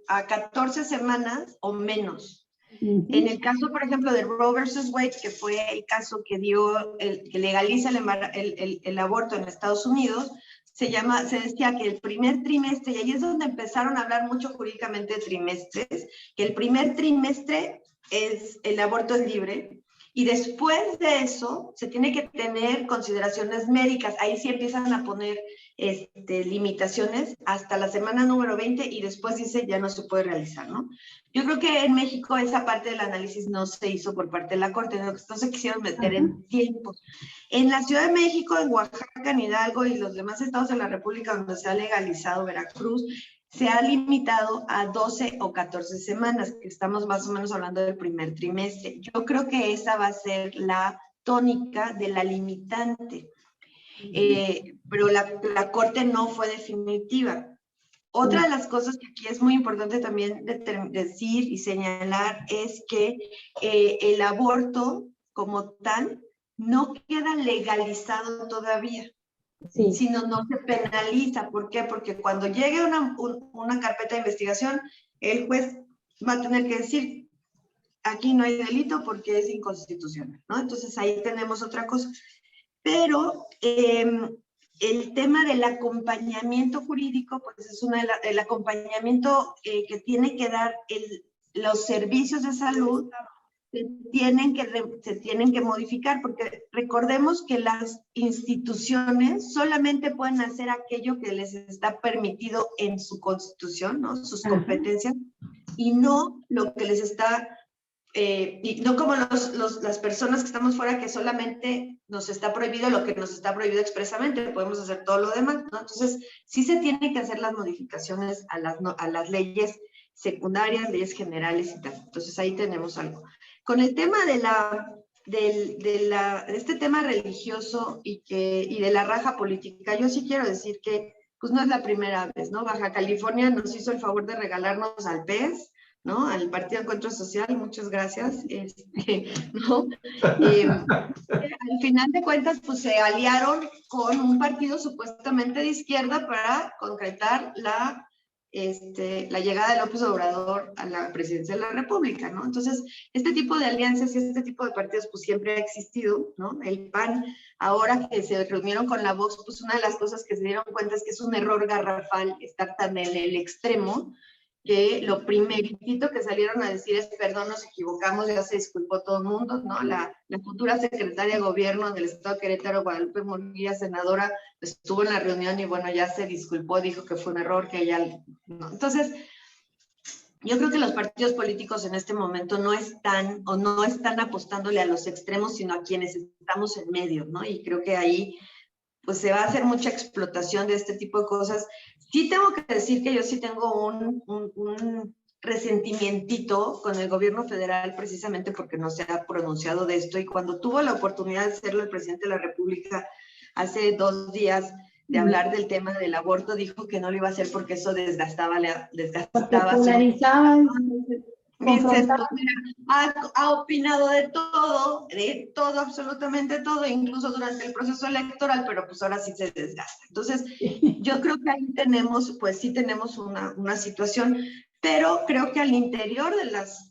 a 14 semanas o menos. En el caso, por ejemplo, de Roe versus Wade, que fue el caso que que legaliza el aborto en Estados Unidos, se decía que el primer trimestre, y ahí es donde empezaron a hablar mucho jurídicamente de trimestres, que el primer trimestre el aborto es libre, y después de eso se tiene que tener consideraciones médicas. Ahí sí empiezan a poner limitaciones hasta la semana número 20, y después dice ya no se puede realizar, ¿no? Yo creo que en México esa parte del análisis no se hizo por parte de la Corte, no se quisieron meter en tiempos. En la Ciudad de México, en Oaxaca, en Hidalgo y los demás estados de la República donde se ha legalizado, Veracruz, se ha limitado a 12 o 14 semanas, que estamos más o menos hablando del primer trimestre. Yo creo que esa va a ser la tónica de la limitante. Pero la Corte no fue definitiva. Otra de las cosas que aquí es muy importante también decir y señalar es que el aborto como tal no queda legalizado todavía, sino no se penaliza. ¿Por qué? Porque cuando llegue una carpeta de investigación, el juez va a tener que decir, aquí no hay delito porque es inconstitucional, ¿no? Entonces ahí tenemos otra cosa. Pero el tema del acompañamiento jurídico, pues es el acompañamiento que tiene que dar los servicios de salud, se tienen que modificar, porque recordemos que las instituciones solamente pueden hacer aquello que les está permitido en su constitución, ¿no? Sus competencias, y no lo que les está... y no como las personas que estamos fuera, que solamente nos está prohibido lo que nos está prohibido expresamente, podemos hacer todo lo demás, ¿no? Entonces, sí se tienen que hacer las modificaciones a las leyes secundarias, leyes generales y tal. Entonces, ahí tenemos algo. Con el tema de este tema religioso y de la raja política, yo sí quiero decir que pues no es la primera vez, ¿no? Baja California nos hizo el favor de regalarnos al PES, ¿no? Al Partido Encuentro Social, muchas gracias, ¿no? Al final de cuentas, pues se aliaron con un partido supuestamente de izquierda para concretar la llegada de López Obrador a la presidencia de la República, ¿no? Entonces, este tipo de alianzas y este tipo de partidos, pues siempre ha existido, ¿no? El PAN, ahora que se reunieron con la Vox, pues una de las cosas que se dieron cuenta es que es un error garrafal estar tan en el extremo, que lo primerito que salieron a decir es, perdón, nos equivocamos, ya se disculpó todo el mundo, ¿no? La futura secretaria de Gobierno del Estado de Querétaro, Guadalupe Murguía, senadora, estuvo en la reunión y bueno, ya se disculpó, dijo que fue un error, que ella... ¿no? Entonces, yo creo que los partidos políticos en este momento no están apostándole a los extremos, sino a quienes estamos en medio, ¿no? Y creo que ahí pues se va a hacer mucha explotación de este tipo de cosas. Sí tengo que decir que yo sí tengo un resentimientito con el gobierno federal, precisamente porque no se ha pronunciado de esto, y cuando tuvo la oportunidad de hacerlo el presidente de la República hace 2 días, de hablar del tema del aborto, dijo que no lo iba a hacer porque eso desgastaba Porque polarizaba. Dices, pues, mira, ha opinado de todo, absolutamente todo, incluso durante el proceso electoral, pero pues ahora sí se desgasta. Entonces, yo creo que ahí tenemos, pues sí tenemos una situación, pero creo que al interior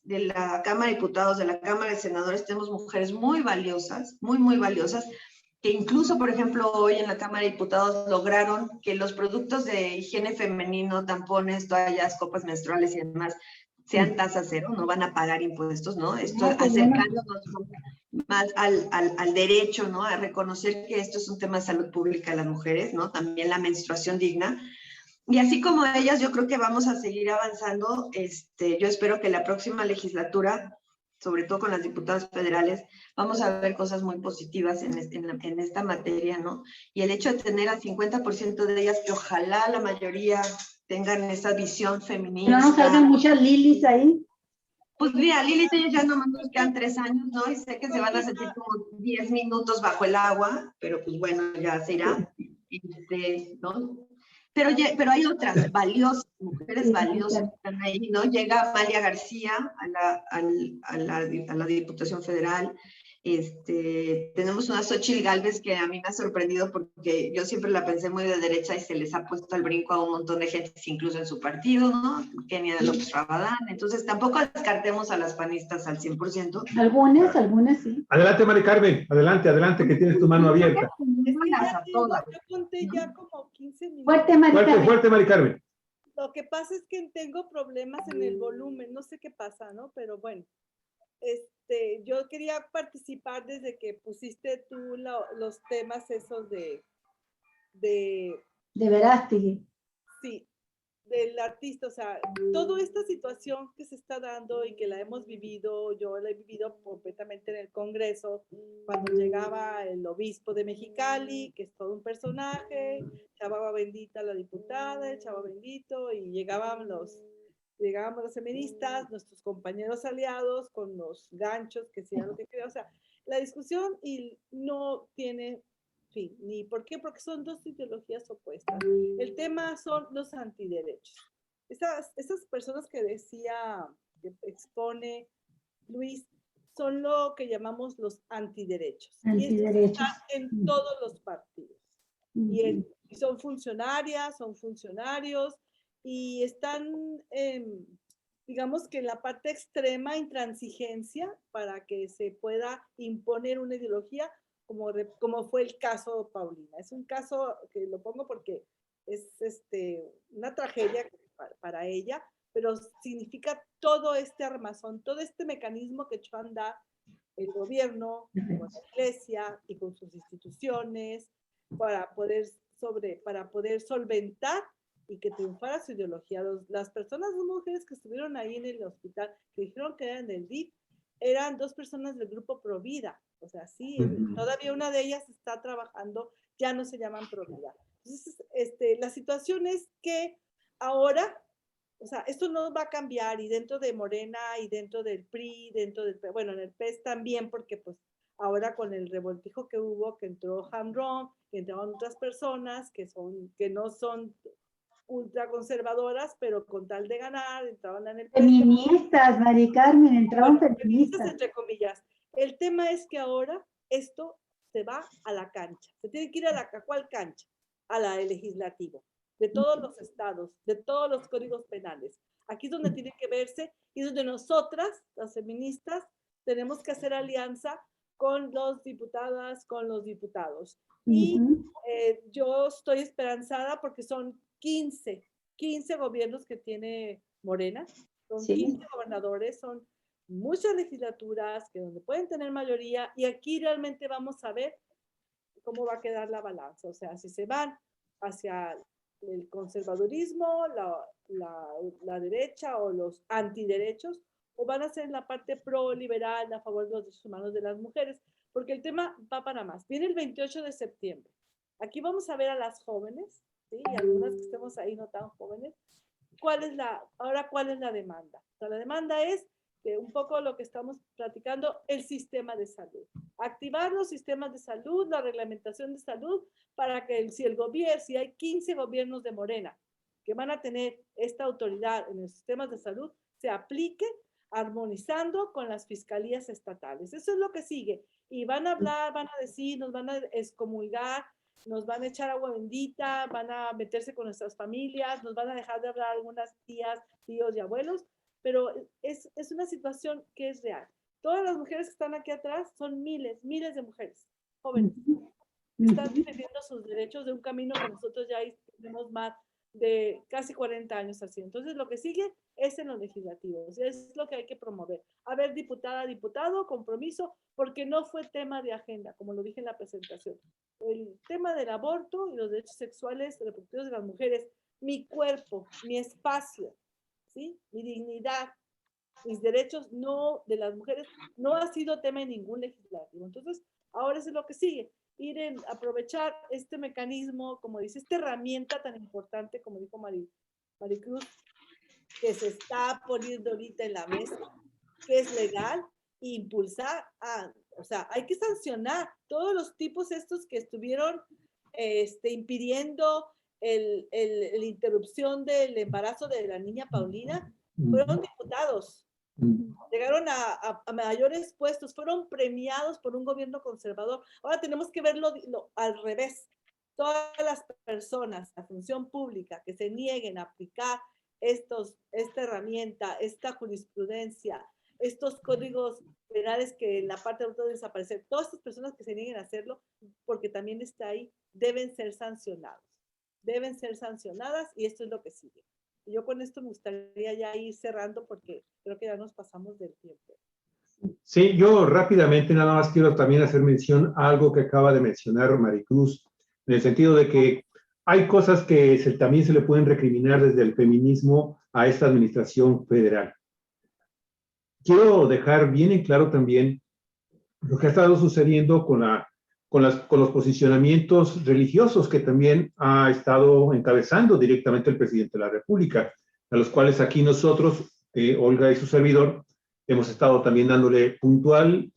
de la Cámara de Diputados, de la Cámara de Senadores, tenemos mujeres muy valiosas, muy valiosas, que incluso, por ejemplo, hoy en la Cámara de Diputados lograron que los productos de higiene femenino, tampones, toallas, copas menstruales y demás, sean tasa cero, no van a pagar impuestos, ¿no? Esto acercándonos más al derecho, ¿no? A reconocer que esto es un tema de salud pública de las mujeres, ¿no? También la menstruación digna. Y así como ellas, yo creo que vamos a seguir avanzando. Yo espero que la próxima legislatura, sobre todo con las diputadas federales, vamos a ver cosas muy positivas en esta materia, ¿no? Y el hecho de tener al 50% de ellas, que ojalá la mayoría tengan esa visión feminista. ¿No nos salgan muchas Lilis ahí? Pues mira, Lili, ya nomás nos quedan 3 años, ¿no? Y sé que se van a sentir como 10 minutos bajo el agua, pero pues bueno, ya se irá, ¿no? Pero hay otras valiosas, mujeres valiosas que están ahí, ¿no? Llega Amalia García a la Diputación Federal. Tenemos una Xóchitl Gálvez que a mí me ha sorprendido porque yo siempre la pensé muy de derecha y se les ha puesto al brinco a un montón de gente, incluso en su partido, ¿no? Kenia López Rabadán. Entonces tampoco descartemos a las panistas al 100%. Algunas sí. Adelante, Mari Carmen, adelante, que tienes tu mano abierta. Yo conté ya como 15 minutos. Fuerte, Mari Carmen. Lo que pasa es que tengo problemas en el volumen, no sé qué pasa, ¿no? Pero bueno, yo quería participar desde que pusiste tú los temas esos de Verástegui. Sí, del artista, o sea, toda esta situación que se está dando y que la hemos vivido, yo la he vivido completamente en el Congreso, cuando llegaba el obispo de Mexicali, que es todo un personaje, Chava Bendita la diputada, el Chava Bendito, y llegábamos los feministas, nuestros compañeros aliados, con los ganchos, que sea lo que quería, o sea, la discusión y no tiene fin, ni por qué, porque son dos ideologías opuestas. El tema son los antiderechos. Esas personas que decía, que expone Luis, son lo que llamamos los antiderechos. Y estos están en todos los partidos. Y son funcionarias, son funcionarios, y están, digamos que en la parte extrema, intransigencia, para que se pueda imponer una ideología, como fue el caso Paulina. Es un caso que lo pongo porque es una tragedia para ella, pero significa todo este armazón, todo este mecanismo que echó a andar el gobierno, con la iglesia y con sus instituciones, para poder solventar y que triunfara su ideología. Las personas, las mujeres que estuvieron ahí en el hospital, que dijeron que eran del DIF, eran 2 personas del grupo Provida. O sea, sí, todavía una de ellas está trabajando, ya no se llaman Provida. Entonces, la situación es que ahora, o sea, esto no va a cambiar, y dentro de Morena, y dentro del PRI, bueno, en el PES también, porque pues ahora con el revoltijo que hubo, que entró Hamron, que entraron otras personas que no son ultraconservadoras, pero con tal de ganar, entraban en el PES. Feministas, Mari Carmen, entraban feministas. Entre comillas. El tema es que ahora esto se va a la cancha. Se tiene que ir ¿a cuál cancha? A la del legislativo, de todos los estados, de todos los códigos penales. Aquí es donde tiene que verse, y es donde nosotras, las feministas, tenemos que hacer alianza con las diputadas, con los diputados. Y yo estoy esperanzada porque son 15 gobiernos que tiene Morena, son 15 gobernadores, son muchas legislaturas que donde pueden tener mayoría, y aquí realmente vamos a ver cómo va a quedar la balanza, o sea, si se van hacia el conservadurismo, la derecha o los antiderechos, o van a ser en la parte pro-liberal a favor de los derechos humanos de las mujeres, porque el tema va para más. Viene el 28 de septiembre. Aquí vamos a ver a las jóvenes, ¿sí? Y algunas que estemos ahí no tan jóvenes. ¿Cuál es la demanda? O sea, la demanda es que un poco lo que estamos platicando, el sistema de salud. Activar los sistemas de salud, la reglamentación de salud, para que si hay 15 gobiernos de Morena que van a tener esta autoridad en los sistemas de salud, se aplique armonizando con las fiscalías estatales. Eso es lo que sigue. Y van a hablar, van a decir, nos van a excomulgar, nos van a echar agua bendita, van a meterse con nuestras familias, nos van a dejar de hablar algunas tías, tíos y abuelos, pero es una situación que es real. Todas las mujeres que están aquí atrás son miles de mujeres jóvenes que están defendiendo sus derechos de un camino que nosotros ya tenemos más de casi 40 años así. Entonces, lo que sigue es en los legislativos, es lo que hay que promover. A ver, diputada, diputado, compromiso, porque no fue tema de agenda, como lo dije en la presentación. El tema del aborto y los derechos sexuales reproductivos de las mujeres, mi cuerpo, mi espacio, ¿sí? Mi dignidad, mis derechos no de las mujeres, no ha sido tema en ningún legislativo. Entonces, ahora eso es lo que sigue. Aprovechar este mecanismo, como dice, esta herramienta tan importante, como dijo Maricruz, que se está poniendo ahorita en la mesa, que es legal, e impulsar, o sea, hay que sancionar todos los tipos estos que estuvieron impidiendo la interrupción del embarazo de la niña Paulina, fueron diputados. Llegaron a mayores puestos, fueron premiados por un gobierno conservador. Ahora tenemos que verlo al revés. Todas las personas, la función pública, que se nieguen a aplicar esta herramienta, esta jurisprudencia, estos códigos penales que en la parte de deben desaparecer, todas estas personas que se nieguen a hacerlo, porque también está ahí, deben ser sancionados. Deben ser sancionadas y esto es lo que sigue. Yo con esto me gustaría ya ir cerrando porque creo que ya nos pasamos del tiempo. Sí, yo rápidamente nada más quiero también hacer mención a algo que acaba de mencionar Maricruz, en el sentido de que hay cosas que también se le pueden recriminar desde el feminismo a esta administración federal. Quiero dejar bien en claro también lo que ha estado sucediendo con los posicionamientos religiosos que también ha estado encabezando directamente el presidente de la República, a los cuales aquí nosotros, Olga y su servidor, hemos estado también dándole puntual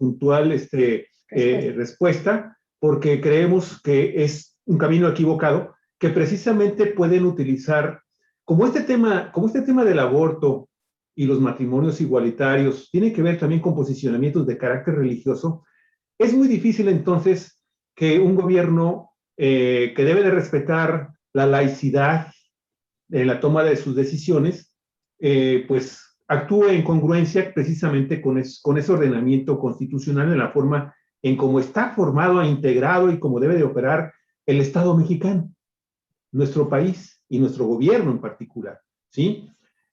respuesta, porque creemos que es un camino equivocado, que precisamente pueden utilizar, como este tema del aborto y los matrimonios igualitarios, tiene que ver también con posicionamientos de carácter religioso. Es muy difícil entonces que un gobierno que debe de respetar la laicidad en la toma de sus decisiones, pues actúe en congruencia precisamente con ese ordenamiento constitucional en la forma en cómo está formado e integrado y cómo debe de operar el Estado mexicano, nuestro país y nuestro gobierno en particular, ¿sí?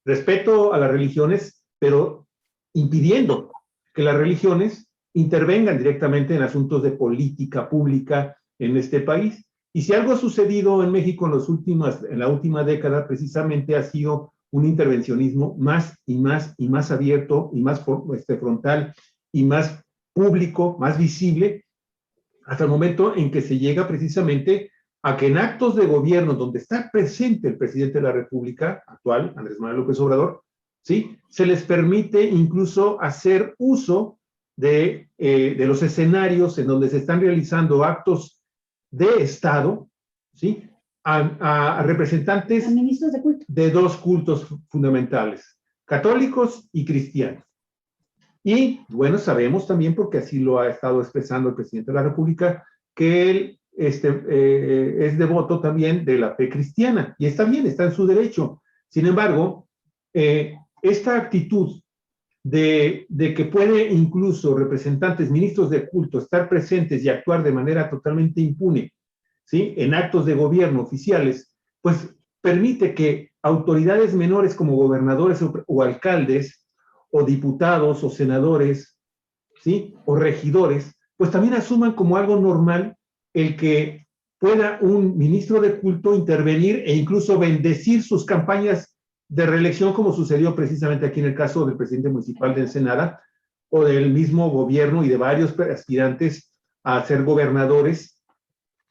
Respeto a las religiones, pero impidiendo que las religiones intervengan directamente en asuntos de política pública en este país. Y si algo ha sucedido en México en la última década, precisamente ha sido un intervencionismo más y más abierto y más frontal y más público, más visible, hasta el momento en que se llega precisamente a que en actos de gobierno donde está presente el presidente de la República actual, Andrés Manuel López Obrador, ¿sí?, se les permite incluso hacer uso de los escenarios en donde se están realizando actos de Estado, ¿sí?, a representantes a ministros de culto de dos cultos fundamentales, católicos y cristianos. Y bueno, sabemos también, porque así lo ha estado expresando el presidente de la República, que él es devoto también de la fe cristiana, y está bien, está en su derecho. Sin embargo, esta actitud de que puede incluso representantes, ministros de culto, estar presentes y actuar de manera totalmente impune, ¿sí?, en actos de gobierno oficiales, pues permite que autoridades menores como gobernadores o alcaldes, o diputados o senadores, ¿sí?, o regidores, pues también asuman como algo normal el que pueda un ministro de culto intervenir e incluso bendecir sus campañas de reelección, como sucedió precisamente aquí en el caso del presidente municipal de Ensenada, o del mismo gobierno y de varios aspirantes a ser gobernadores,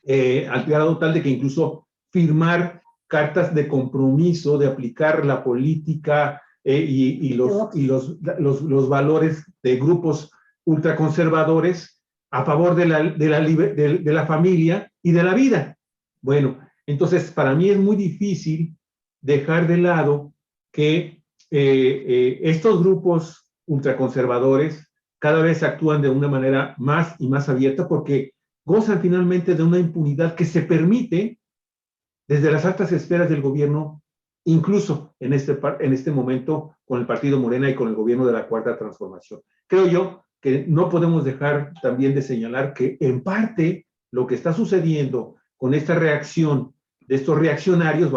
al grado tal de que incluso firmar cartas de compromiso de aplicar la política y los valores de grupos ultraconservadores a favor de la familia y de la vida. Bueno, entonces para mí es muy difícil dejar de lado que estos grupos ultraconservadores cada vez actúan de una manera más y más abierta porque gozan finalmente de una impunidad que se permite desde las altas esferas del gobierno, incluso en este momento con el partido Morena y con el gobierno de la Cuarta Transformación. Creo yo que no podemos dejar también de señalar que en parte lo que está sucediendo con esta reacción de estos reaccionarios,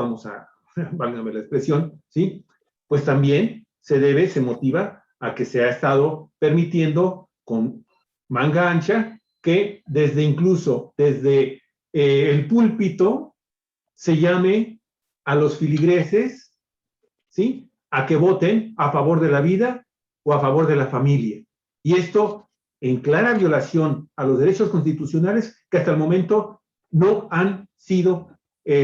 válgame la expresión, ¿sí? Pues también se motiva a que se ha estado permitiendo con manga ancha que incluso desde el púlpito se llame a los filigreses, ¿sí?, a que voten a favor de la vida o a favor de la familia. Y esto en clara violación a los derechos constitucionales que hasta el momento no han sido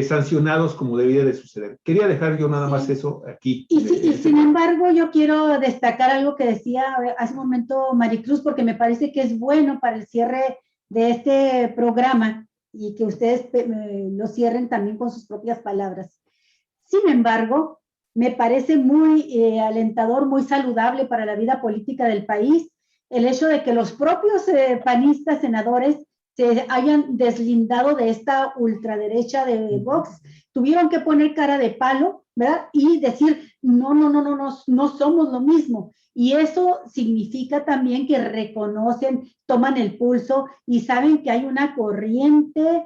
sancionados como debía de suceder. Quería dejar yo nada más eso aquí. Y sin embargo, yo quiero destacar algo que decía hace un momento Maricruz, porque me parece que es bueno para el cierre de este programa y que ustedes lo cierren también con sus propias palabras. Sin embargo, me parece muy alentador, muy saludable para la vida política del país el hecho de que los propios panistas, senadores, se hayan deslindado de esta ultraderecha de Vox, tuvieron que poner cara de palo, ¿verdad? Y decir, no somos lo mismo. Y eso significa también que reconocen, toman el pulso y saben que hay una corriente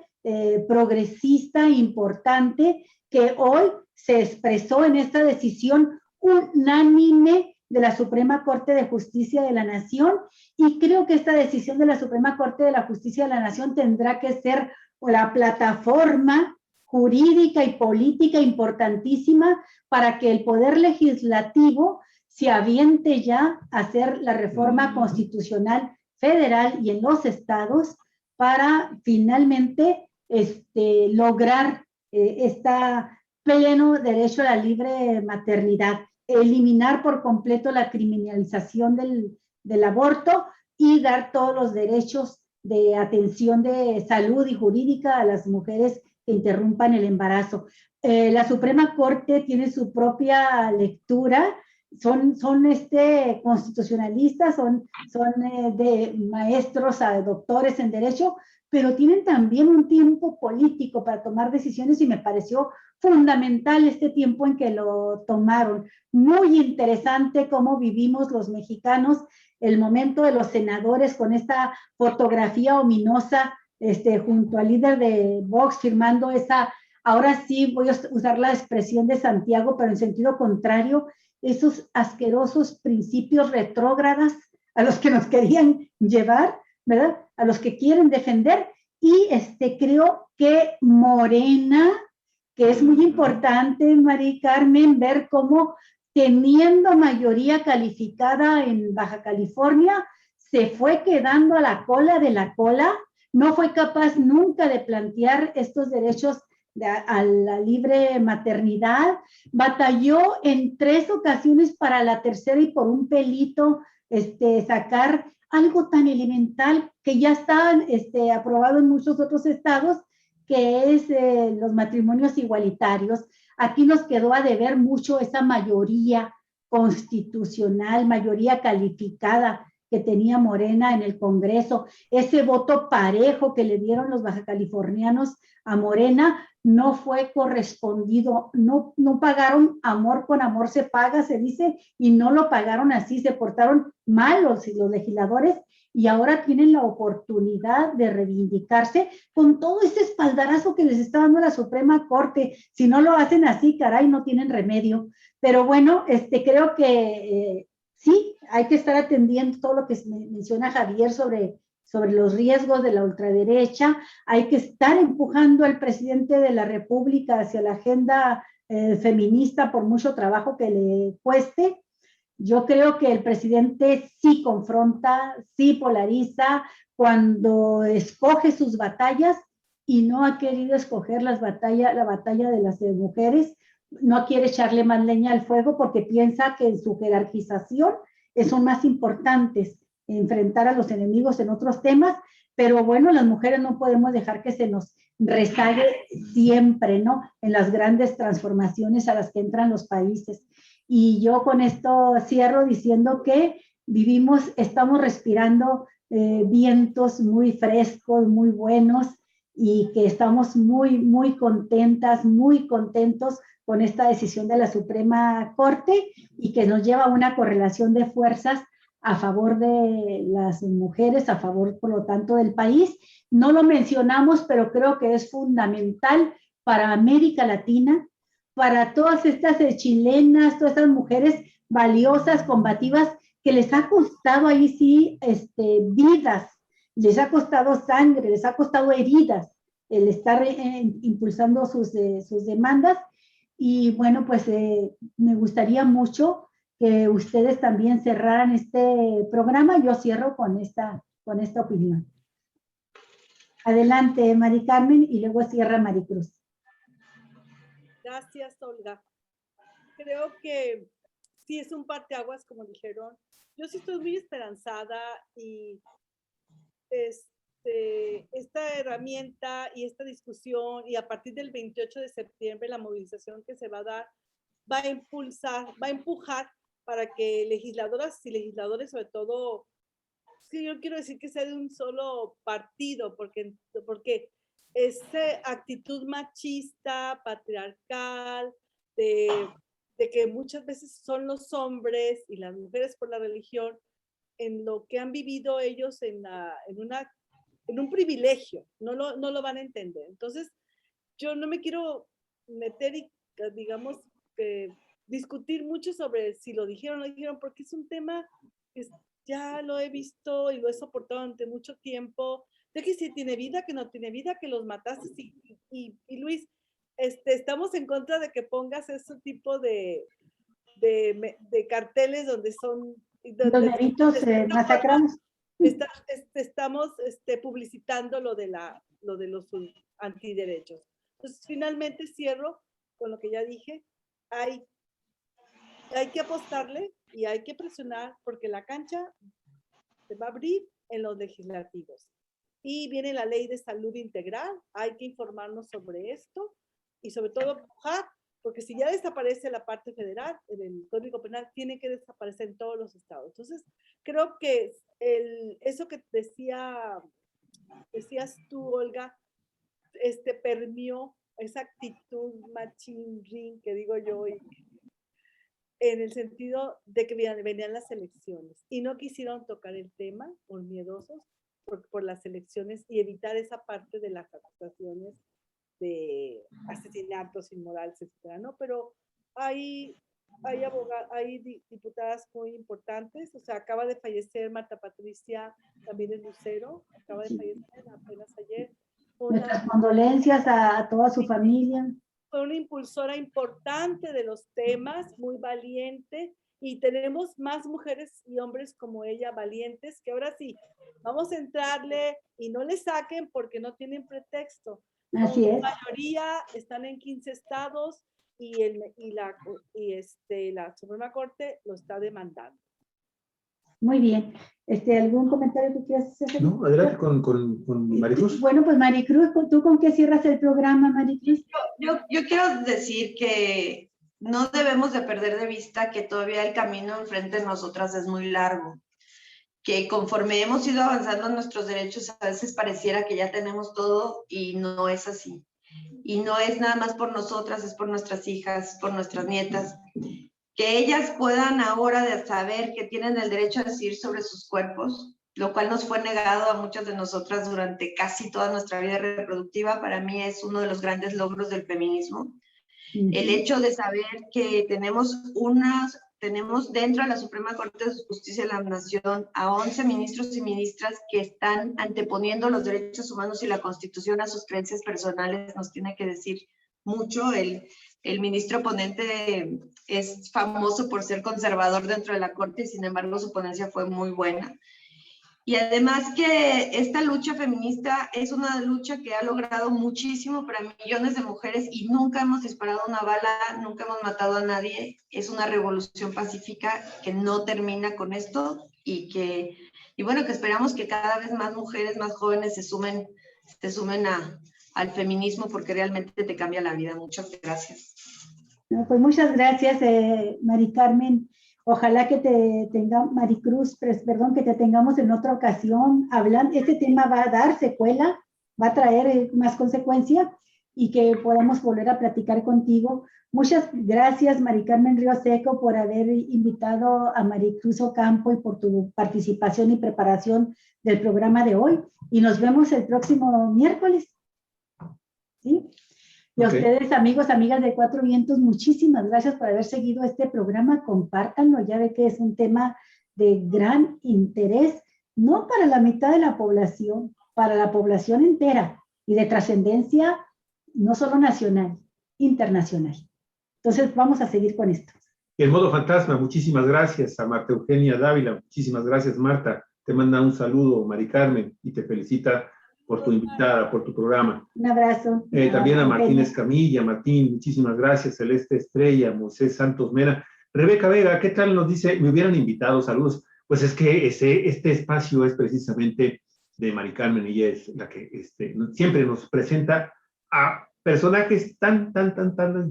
progresista importante que hoy se expresó en esta decisión unánime de la Suprema Corte de Justicia de la Nación, y creo que esta decisión de la Suprema Corte de la Justicia de la Nación tendrá que ser la plataforma jurídica y política importantísima para que el Poder Legislativo se aviente ya a hacer la reforma constitucional federal y en los estados para finalmente lograr este pleno derecho a la libre maternidad, eliminar por completo la criminalización del aborto y dar todos los derechos de atención de salud y jurídica a las mujeres que interrumpan el embarazo. La Suprema Corte tiene su propia lectura, son constitucionalistas, son de maestros a doctores en derecho, pero tienen también un tiempo político para tomar decisiones y me pareció fundamental este tiempo en que lo tomaron. Muy interesante cómo vivimos los mexicanos el momento de los senadores con esta fotografía ominosa junto al líder de Vox firmando esa, ahora sí voy a usar la expresión de Santiago, pero en sentido contrario, esos asquerosos principios retrógradas a los que nos querían llevar, ¿verdad? A los que quieren defender, y creo que Morena, que es muy importante, María Carmen, ver cómo teniendo mayoría calificada en Baja California, se fue quedando a la cola de la cola, no fue capaz nunca de plantear estos derechos a la libre maternidad, batalló en 3 ocasiones para la tercera y por un pelito sacar algo tan elemental que ya está aprobado en muchos otros estados, que es los matrimonios igualitarios. Aquí nos quedó a deber mucho esa mayoría constitucional, mayoría calificada que tenía Morena en el Congreso, ese voto parejo que le dieron los bajacalifornianos a Morena no fue correspondido, no pagaron amor con amor se paga, se dice, y no lo pagaron así, se portaron mal los legisladores y ahora tienen la oportunidad de reivindicarse con todo ese espaldarazo que les está dando la Suprema Corte. Si no lo hacen así, caray, no tienen remedio. Pero bueno, creo que sí, hay que estar atendiendo todo lo que menciona Javier sobre los riesgos de la ultraderecha. Hay que estar empujando al presidente de la República hacia la agenda feminista por mucho trabajo que le cueste. Yo creo que el presidente sí confronta, sí polariza cuando escoge sus batallas y no ha querido escoger la batalla de las mujeres, no quiere echarle más leña al fuego porque piensa que en su jerarquización son más importantes enfrentar a los enemigos en otros temas, pero bueno, las mujeres no podemos dejar que se nos rezague siempre, ¿no? En las grandes transformaciones a las que entran los países. Y yo con esto cierro diciendo que estamos respirando vientos muy frescos, muy buenos, y que estamos muy, muy contentas, muy contentos con esta decisión de la Suprema Corte y que nos lleva a una correlación de fuerzas a favor de las mujeres, a favor, por lo tanto, del país. No lo mencionamos, pero creo que es fundamental para América Latina, para todas estas chilenas, todas estas mujeres valiosas, combativas, que les ha costado ahí sí vidas, les ha costado sangre, les ha costado heridas el estar impulsando sus demandas. Y bueno, pues me gustaría mucho que ustedes también cerraran este programa. Yo cierro con esta opinión. Adelante, Mari Carmen, y luego cierra Maricruz. Gracias, Olga. Creo que sí es un parteaguas, como dijeron. Yo sí estoy muy esperanzada y esta herramienta y esta discusión, y a partir del 28 de septiembre la movilización que se va a dar va a impulsar, va a empujar para que legisladoras y legisladores, sobre todo, sí, yo quiero decir que sea de un solo partido, porque esa actitud machista, patriarcal, de que muchas veces son los hombres y las mujeres por la religión, en lo que han vivido ellos en un privilegio, no lo van a entender. Entonces, yo no me quiero meter y, digamos, discutir mucho sobre si lo dijeron o no dijeron, porque es un tema que ya lo he visto y lo he soportado durante mucho tiempo, de que si tiene vida, que no tiene vida, que los mataste. Y Luis, estamos en contra de que pongas ese tipo de carteles donde son... Los bebitos masacrados. Estamos publicitando lo de los antiderechos. Entonces, finalmente cierro con lo que ya dije. Hay que apostarle y hay que presionar porque la cancha se va a abrir en los legislativos. Y viene la ley de salud integral. Hay que informarnos sobre esto y sobre todo empujar, porque si ya desaparece la parte federal, en el Código Penal, tiene que desaparecer en todos los estados. Entonces, creo que eso que decías tú, Olga, permeó esa actitud machín que digo yo, en el sentido de que venían las elecciones y no quisieron tocar el tema por miedosos por las elecciones y evitar esa parte de las acusaciones de asesinatos inmorales, etcétera, ¿no? Pero hay diputadas muy importantes, o sea, acaba de fallecer Marta Patricia Ramírez Lucero, acaba de fallecer apenas ayer. Nuestras condolencias a toda su familia. Fue una impulsora importante de los temas, muy valiente, y tenemos más mujeres y hombres como ella, valientes, que ahora sí, vamos a entrarle y no le saquen porque no tienen pretexto. Así es. La mayoría están en 15 estados y la Suprema Corte lo está demandando. Muy bien. ¿Algún comentario que quieras hacer? No, adelante con Maricruz. Bueno, pues Maricruz, ¿tú con qué cierras el programa, Maricruz? Yo quiero decir que no debemos de perder de vista que todavía el camino enfrente de nosotras es muy largo, que conforme hemos ido avanzando en nuestros derechos, a veces pareciera que ya tenemos todo y no es así. Y no es nada más por nosotras, es por nuestras hijas, por nuestras nietas. Que ellas puedan ahora de saber que tienen el derecho a decidir sobre sus cuerpos, lo cual nos fue negado a muchas de nosotras durante casi toda nuestra vida reproductiva, para mí es uno de los grandes logros del feminismo. El hecho de saber que tenemos dentro de la Suprema Corte de Justicia de la Nación a 11 ministros y ministras que están anteponiendo los derechos humanos y la Constitución a sus creencias personales, nos tiene que decir mucho. El ministro ponente es famoso por ser conservador dentro de la Corte y sin embargo su ponencia fue muy buena. Y además que esta lucha feminista es una lucha que ha logrado muchísimo para millones de mujeres y nunca hemos disparado una bala, nunca hemos matado a nadie. Es una revolución pacífica que no termina con esto y bueno, que esperamos que cada vez más mujeres, más jóvenes se sumen al feminismo porque realmente te cambia la vida. Muchas gracias. No, pues muchas gracias, Mari Carmen. Ojalá que te tengamos, Maricruz, perdón, que te tengamos en otra ocasión. Este tema va a dar secuela, va a traer más consecuencia y que podamos volver a platicar contigo. Muchas gracias, Mari Carmen Río Seco, por haber invitado a Maricruz Ocampo y por tu participación y preparación del programa de hoy. Y nos vemos el próximo miércoles. ¿Sí? Y a ustedes, amigos, amigas de Cuatro Vientos, muchísimas gracias por haber seguido este programa. Compártanlo, ya ve que es un tema de gran interés, no para la mitad de la población, para la población entera y de trascendencia no solo nacional, internacional. Entonces, vamos a seguir con esto. Y el modo fantasma, muchísimas gracias a Marta Eugenia Dávila. Muchísimas gracias, Marta. Te manda un saludo, Mari Carmen, y te felicita por tu invitada, por tu programa. Un abrazo. También a Martín Escamilla. Martín, muchísimas gracias. Celeste Estrella, Moisés Santos Mena. Rebeca Vega, ¿qué tal? Nos dice, me hubieran invitado, saludos. Pues es que este espacio es precisamente de Mari Carmen y ella es la que siempre nos presenta a personajes tan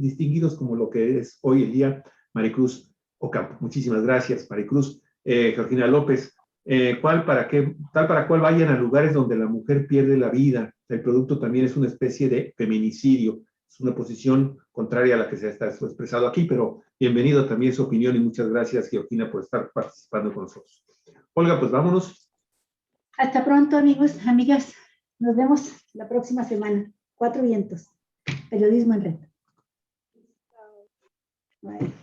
distinguidos como lo que es hoy el día Maricruz Ocampo. Muchísimas gracias, Maricruz. Georgina López, tal para cual vayan a lugares donde la mujer pierde la vida. El producto también es una especie de feminicidio. Es una posición contraria a la que se ha expresado aquí, pero bienvenido también su opinión y muchas gracias, Georgina, por estar participando con nosotros. Olga, pues vámonos. Hasta pronto, amigos, amigas. Nos vemos la próxima semana. Cuatro Vientos. Periodismo en red. Bye.